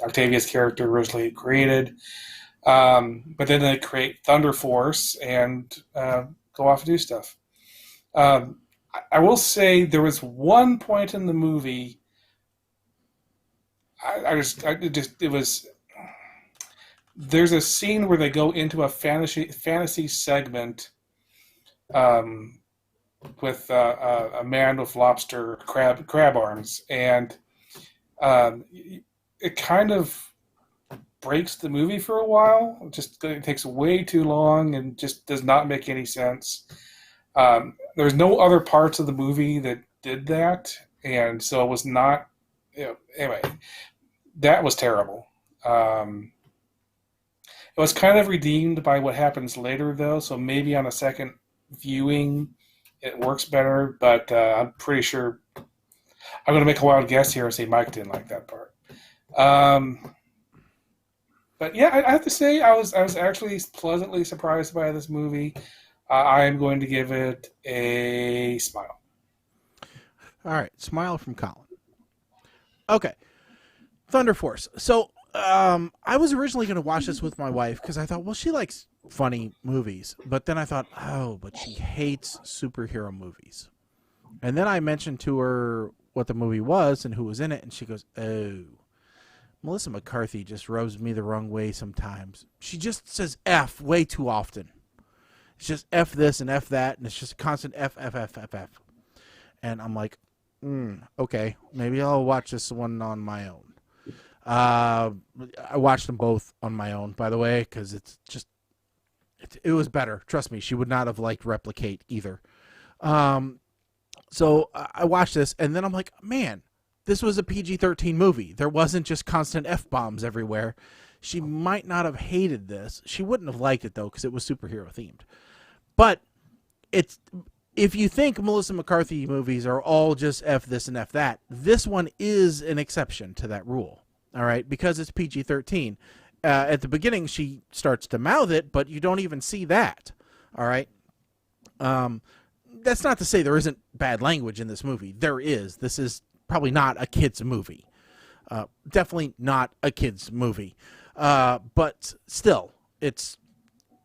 Octavia's character originally created. But then they create Thunder Force and go off and do stuff. I will say there was one point in the movie. There's a scene where they go into a fantasy segment with a man with lobster crab arms, and it kind of breaks the movie for a while. It takes way too long and just does not make any sense. There's no other parts of the movie that did that, and so it was not. Anyway, that was terrible. It was kind of redeemed by what happens later, though. So maybe on a second viewing, it works better. But I'm pretty sure I'm going to make a wild guess here and say Mike didn't like that part. But yeah, I have to say I was actually pleasantly surprised by this movie. I am going to give it a smile. All right, smile from Colin. Okay, Thunder Force. So I was originally going to watch this with my wife because I thought, well, she likes funny movies. But then I thought, but she hates superhero movies. And then I mentioned to her what the movie was and who was in it, and she goes, oh, Melissa McCarthy just rubs me the wrong way sometimes. She just says F way too often. It's just F this and F that, and it's just a constant F. And I'm like, okay, maybe I'll watch this one on my own. I watched them both on my own, by the way, because it was better. Trust me, she would not have liked Replicate either. So I watched this, and then I'm like, man, this was a PG-13 movie. There wasn't just constant F-bombs everywhere. She might not have hated this. She wouldn't have liked it, though, because it was superhero-themed. But if you think Melissa McCarthy movies are all just F this and F that, this one is an exception to that rule, all right, because it's PG-13. At the beginning, she starts to mouth it, but you don't even see that, all right? That's not to say there isn't bad language in this movie. There is. This is probably not a kid's movie. Definitely not a kid's movie. But still, it's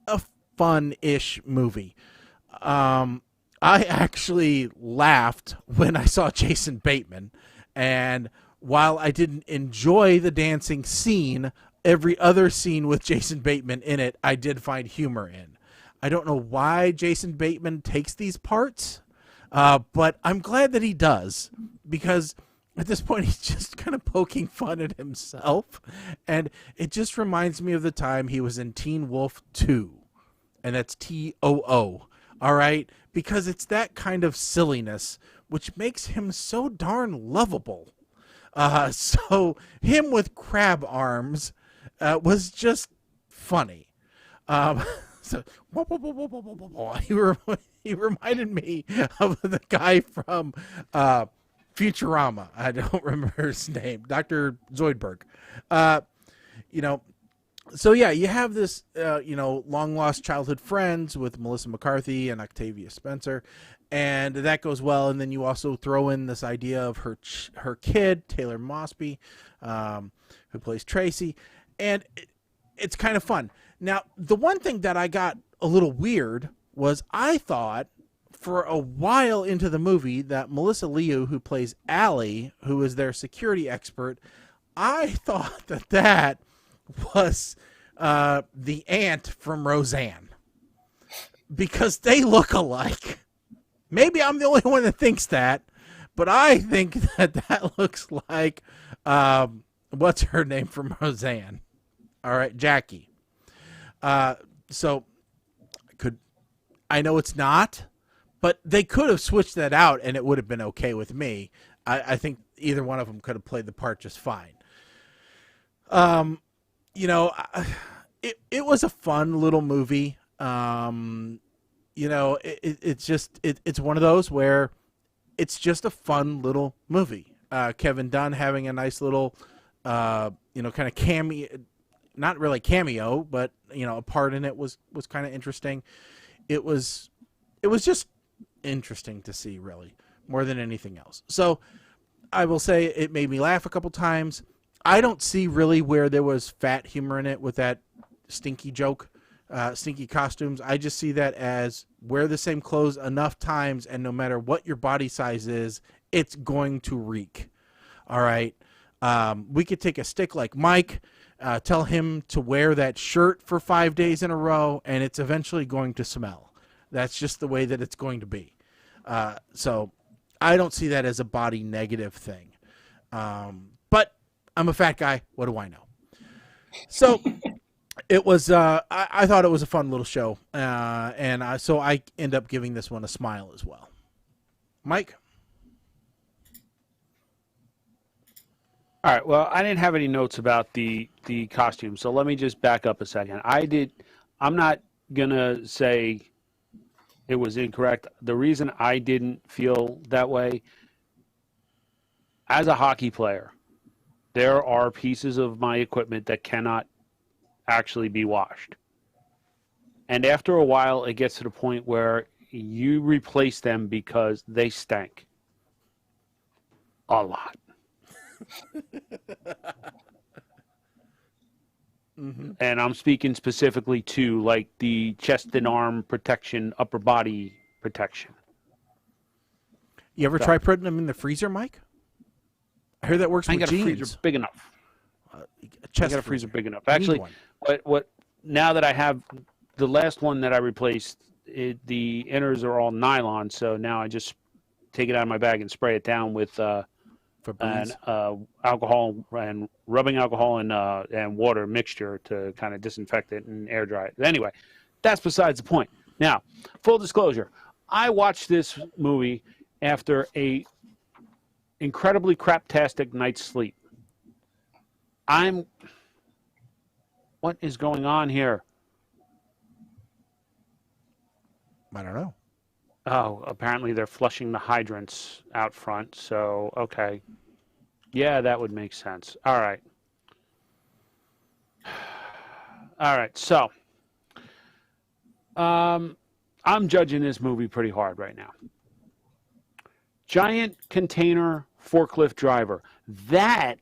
a fun-ish movie. I actually laughed when I saw Jason Bateman. And while I didn't enjoy the dancing scene, every other scene with Jason Bateman in it, I did find humor in. I don't know why Jason Bateman takes these parts, but I'm glad that he does, because at this point he's just kind of poking fun at himself, and it just reminds me of the time he was in Teen Wolf 2, and that's T-O-O, all right? Because it's that kind of silliness which makes him so darn lovable. So him with crab arms was just funny. So he reminded me of the guy from Futurama. I don't remember his name, Dr. Zoidberg. So yeah, you have this long lost childhood friends with Melissa McCarthy and Octavia Spencer, and that goes well. And then you also throw in this idea of her kid, Taylor Mosby, who plays Tracy, and it's kind of fun. Now, the one thing that I got a little weird was I thought for a while into the movie that Melissa Liu, who plays Allie, who is their security expert, I thought that was the aunt from Roseanne. because they look alike. Maybe I'm the only one that thinks that, but I think that looks like what's her name from Roseanne? All right, Jackie. So I know it's not, but they could have switched that out and it would have been okay with me. I think either one of them could have played the part just fine. You know, it was a fun little movie. You know, it's one of those where it's just a fun little movie. Kevin Dunn having a nice little, you know, kind of cameo, not really cameo, but, you know, a part in it was kind of interesting. It was just interesting to see, really, more than anything else. So I will say it made me laugh a couple times. I don't see really where there was fat humor in it with that stinky joke, stinky costumes. I just see that as wear the same clothes enough times, and no matter what your body size is, it's going to reek. All right. We could take a stick like Mike, tell him to wear that shirt for 5 days in a row, and it's eventually going to smell. That's just the way that it's going to be. So I don't see that as a body negative thing. But I'm a fat guy. What do I know? So it was, I thought it was a fun little show. So I end up giving this one a smile as well. Mike? All right. Well, I didn't have any notes about the costume, so let me just back up a second. I'm not gonna say it was incorrect. The reason I didn't feel that way, as a hockey player, there are pieces of my equipment that cannot actually be washed, and after a while, it gets to the point where you replace them because they stank a lot. Mm-hmm. And I'm speaking specifically to like the chest and arm protection, upper body protection. You ever try putting them in the freezer, Mike? I heard that works I with got jeans. a freezer big enough. I got a freezer big enough. Actually, what now that I have the last one that I replaced, the inners are all nylon, so now I just take it out of my bag and spray it down with alcohol and rubbing alcohol and water mixture to kind of disinfect it and air dry it. Anyway, that's besides the point. Now, full disclosure, I watched this movie after a incredibly craptastic night's sleep. What is going on here? I don't know. Oh, apparently they're flushing the hydrants out front, so okay. Yeah, that would make sense. All right. All right, so I'm judging this movie pretty hard right now. Giant container forklift driver. That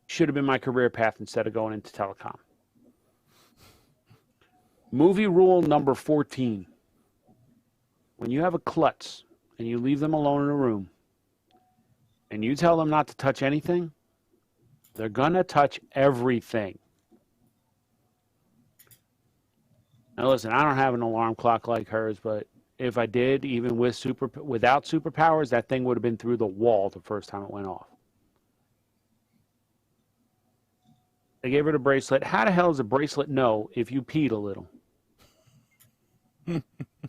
should have been my career path instead of going into telecom. Movie rule number 14. When you have a klutz and you leave them alone in a room and you tell them not to touch anything, they're going to touch everything. Now listen, I don't have an alarm clock like hers, but if I did, even without superpowers, that thing would have been through the wall the first time it went off. They gave her the bracelet. How the hell does a bracelet know if you peed a little?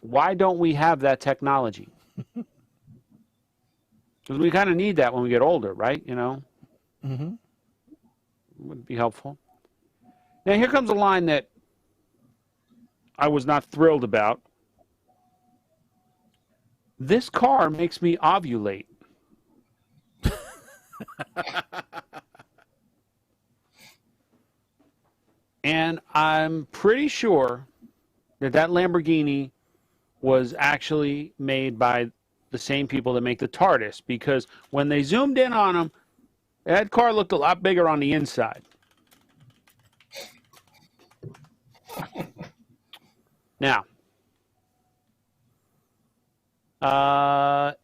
Why don't we have that technology? Because we kind of need that when we get older, right? You know? Mm-hmm. Would be helpful. Now, here comes a line that I was not thrilled about. This car makes me ovulate. And I'm pretty sure that Lamborghini was actually made by the same people that make the TARDIS, because when they zoomed in on him, that car looked a lot bigger on the inside. Now,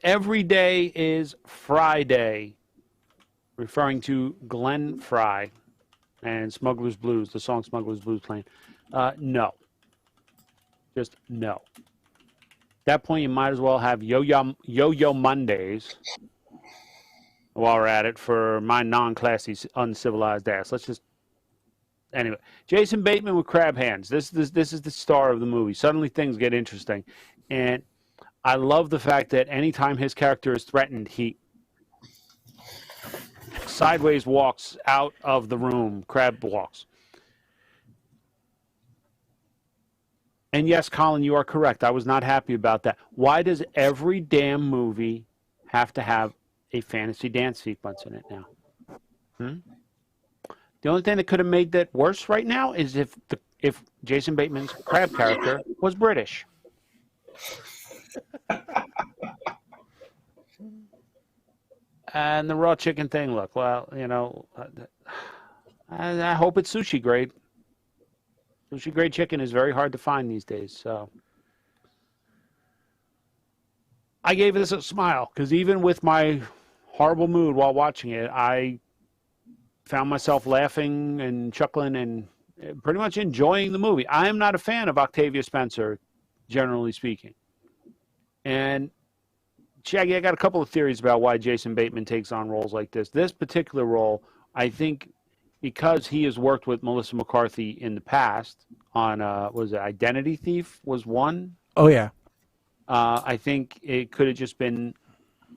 every day is Friday, referring to Glenn Fry and Smuggler's Blues, the song Smuggler's Blues playing. No. Just no. At that point, you might as well have Yo-Yo Mondays while we're at it for my non-classy, uncivilized ass. Let's just... Anyway, Jason Bateman with crab hands. This is the star of the movie. Suddenly things get interesting. And I love the fact that anytime his character is threatened, he sideways walks out of the room, crab walks. And yes, Colin, you are correct. I was not happy about that. Why does every damn movie have to have a fantasy dance sequence in it now? The only thing that could have made that worse right now is if Jason Bateman's crab character was British. And the raw chicken thing, look, well, you know, I hope it's sushi grade. Sushi grade chicken is very hard to find these days, so. I gave this a smile, because even with my horrible mood while watching it, I found myself laughing and chuckling and pretty much enjoying the movie. I am not a fan of Octavia Spencer, generally speaking. And Shaggy, I got a couple of theories about why Jason Bateman takes on roles like this. This particular role, I think, because he has worked with Melissa McCarthy in the past on, was it Identity Thief was one? Oh, yeah. I think it could have just been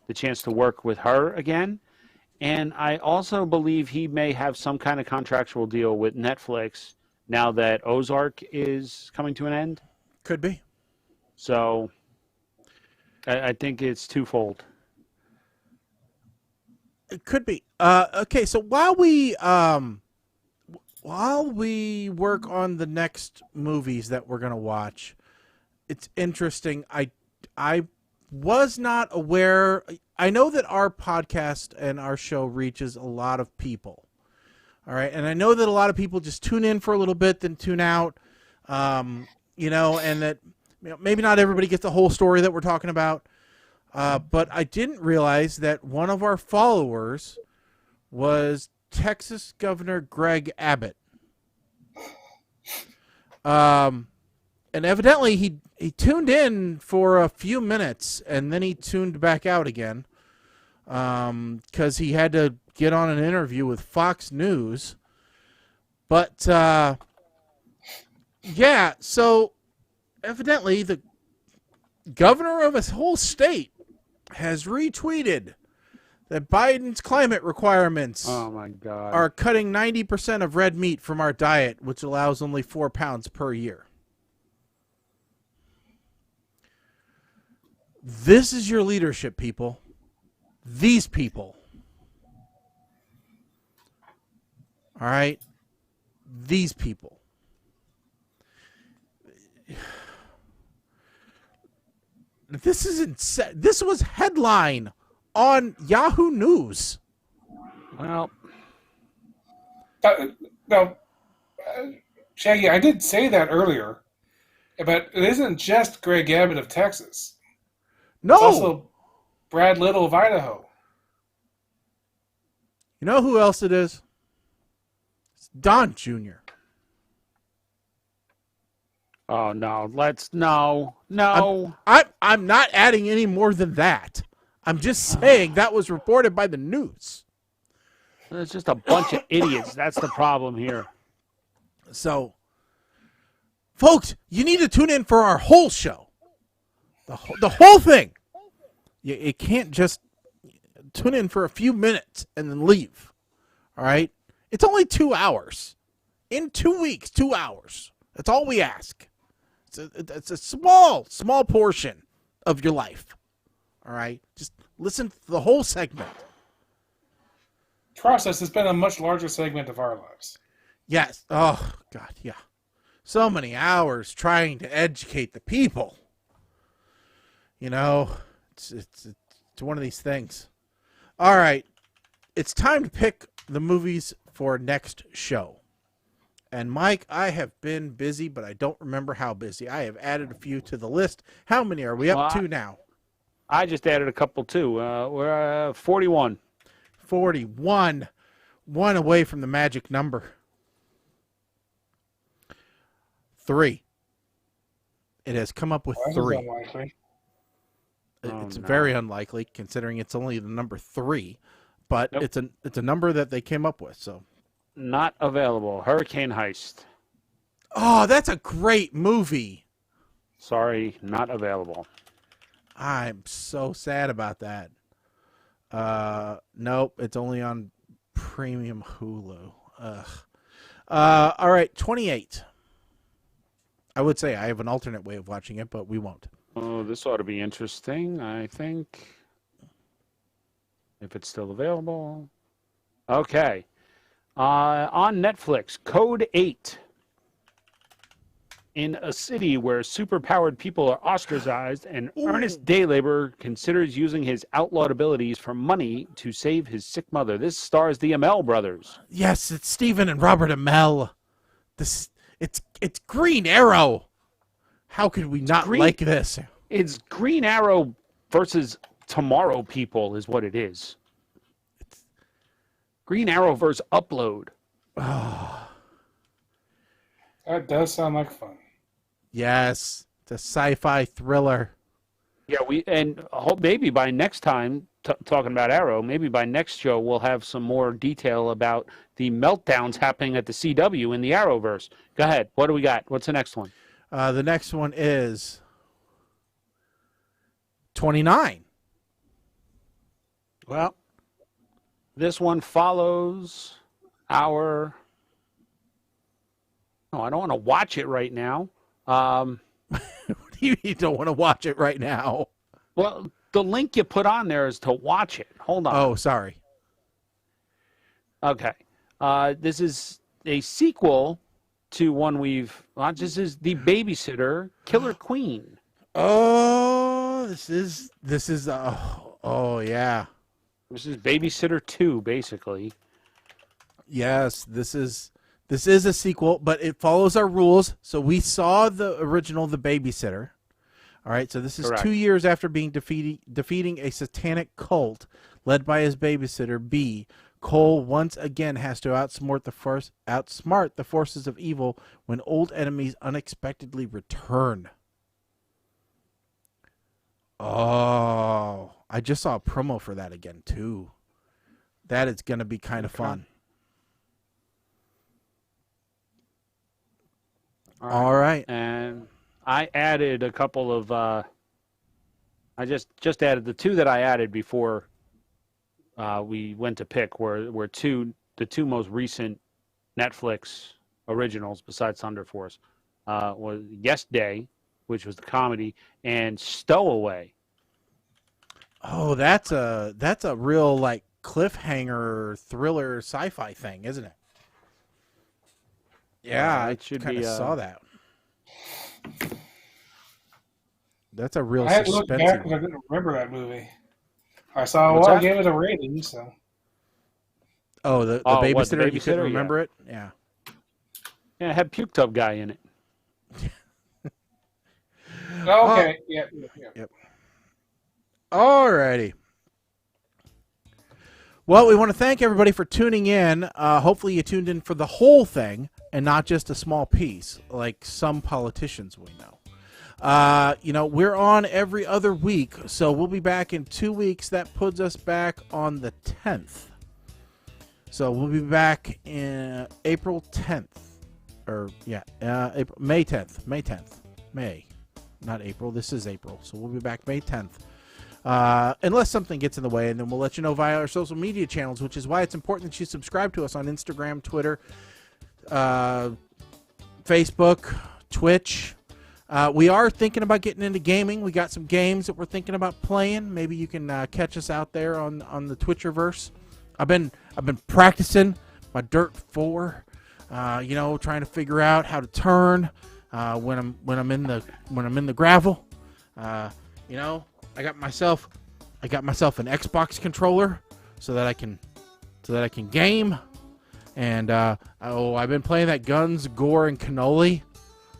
the chance to work with her again. And I also believe he may have some kind of contractual deal with Netflix now that Ozark is coming to an end. Could be. So I think it's twofold. It could be. Okay, so while we work on the next movies that we're gonna watch, it's interesting. I was not aware. I know that our podcast and our show reaches a lot of people. All right, and I know that a lot of people just tune in for a little bit, then tune out. You know, and that maybe not everybody gets the whole story that we're talking about. But I didn't realize that one of our followers was Texas Governor Greg Abbott. And evidently he tuned in for a few minutes and then he tuned back out again because he had to get on an interview with Fox News. But, yeah, so evidently the governor of a whole state has retweeted that Biden's climate requirements are cutting 90% of red meat from our diet, which allows only 4 pounds per year. This is your leadership, people. These people. All right? These people. This is this was headline on Yahoo News. Well, Shaggy, I did say that earlier, but it isn't just Greg Abbott of Texas. No. It's also Brad Little of Idaho. You know who else it is? It's Don Jr. Oh, no. No. I'm not adding any more than that. I'm just saying that was reported by the news. It's just a bunch of idiots. That's the problem here. So, folks, you need to tune in for our whole show. The whole thing. It can't just tune in for a few minutes and then leave. All right? It's only 2 hours. In 2 weeks, 2 hours. That's all we ask. It's a small portion of your life. All right? Just listen to the whole segment. Trust us, it's been a much larger segment of our lives. Yes. Oh, God, yeah. So many hours trying to educate the people. You know, it's one of these things. All right. It's time to pick the movies for next show. And, Mike, I have been busy, but I don't remember how busy. I have added a few to the list. How many are we up to now? I just added a couple, too. We're 41. 41. One away from the magic number. 3. It has come up with Well, that is 3. unlikely. It's very unlikely considering it's only the number 3, but Nope. it's a number that they came up with. So Not available. Hurricane Heist. oh, that's a great movie. Sorry, not available. I'm so sad about that. Nope, it's only on premium Hulu. Ugh. All right, 28. I would say I have an alternate way of watching it, but we won't. Oh, this ought to be interesting, I think. If it's still available. Okay. On Netflix, Code 8. In a city where superpowered people are ostracized, an earnest day laborer considers using his outlawed abilities for money to save his sick mother. This stars the Amell brothers. Yes, it's Stephen and Robert Amell. It's Green Arrow. How could we not like this? It's Green Arrow versus Tomorrow People is what it is. Green Arrow versus Upload. Oh, That does sound like fun. yes, it's a sci-fi thriller. Yeah, maybe by next time, talking about Arrow, maybe by next show we'll have some more detail about the meltdowns happening at the CW in the Arrowverse. Go ahead. What do we got? What's the next one? The next one is 29. Well, this one follows our... Oh, I don't want to watch it right now. What do you mean you don't want to watch it right now? Well, the link you put on there is to watch it. Hold on. Oh, sorry. Okay. This is a sequel to one this is The Babysitter, Killer Queen. Oh, this is oh yeah. This is Babysitter 2, basically. Yes, this is a sequel, but it follows our rules. So we saw the original The Babysitter. All right, so this is Correct. 2 years after being defeating a satanic cult led by his babysitter B. Cole once again has to outsmart the forces of evil when old enemies unexpectedly return. Oh, I just saw a promo for that again too. That is going to be kind of fun. All right. And I added a couple of I just added the 2 that I added before we went to pick were the 2 most recent Netflix originals besides Thunder Force was Yes Day, which was the comedy, and Stowaway. Oh, that's a real like cliffhanger thriller sci-fi thing, isn't it? Yeah, I kind of saw that. That's a real I had to look back suspense. because I didn't remember that movie. I saw What's I that? gave it a rating, so. Oh, the Oh, what, The babysitter. You couldn't Babysitter? remember it? Yeah. Yeah, it had Puke Tub Guy in it. Oh, okay. Yeah. Alrighty. Well, we want to thank everybody for tuning in. Hopefully you tuned in for the whole thing and not just a small piece, like some politicians we know. We're on every other week, so we'll be back in 2 weeks. That puts us back on the 10th. So we'll be back in April 10th. May 10th. May. Not April. This is April. So we'll be back May 10th. Unless something gets in the way, and then we'll let you know via our social media channels, which is why it's important that you subscribe to us on Instagram, Twitter, Facebook, Twitch. We are thinking about getting into gaming. We got some games that we're thinking about playing. Maybe you can catch us out there on the Twitcherverse. I've been practicing my Dirt 4. Trying to figure out how to turn when I'm in the gravel. I got myself an Xbox controller so that I can game. And I've been playing that Guns, Gore, and Cannoli.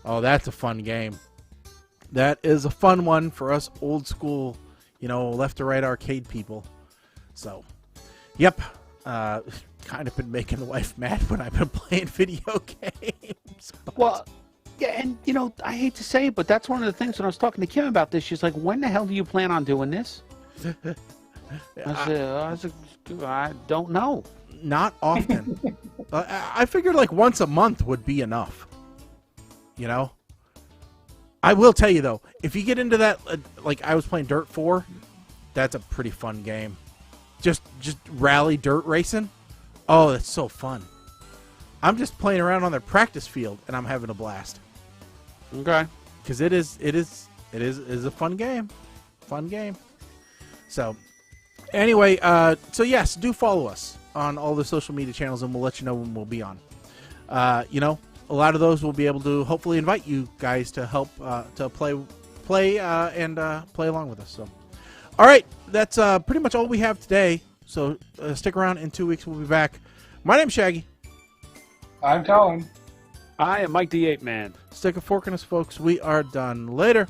Oh, that's a fun game. That is a fun one for us old school, left to right arcade people. So, yep. Kind of been making the wife mad when I've been playing video games. Well, Yeah, and I hate to say it, but that's one of the things when I was talking to Kim about this. She's like, "When the hell do you plan on doing this?" I said, I don't know. Not often. I figured like once a month would be enough. I will tell you though, if you get into that, like I was playing Dirt 4, that's a pretty fun game. Just rally dirt racing. Oh, that's so fun. I'm just playing around on their practice field and I'm having a blast. Okay. Because it is a fun game. Fun game. So anyway, so yes, do follow us on all the social media channels and we'll let you know when we'll be on. A lot of those will be able to hopefully invite you guys to help to play and play along with us. So, all right, that's pretty much all we have today. So stick around. In 2 weeks, we'll be back. My name's Shaggy. I'm Colin. I am Mike the Ape Man. Stick a fork in us, folks. We are done. Later.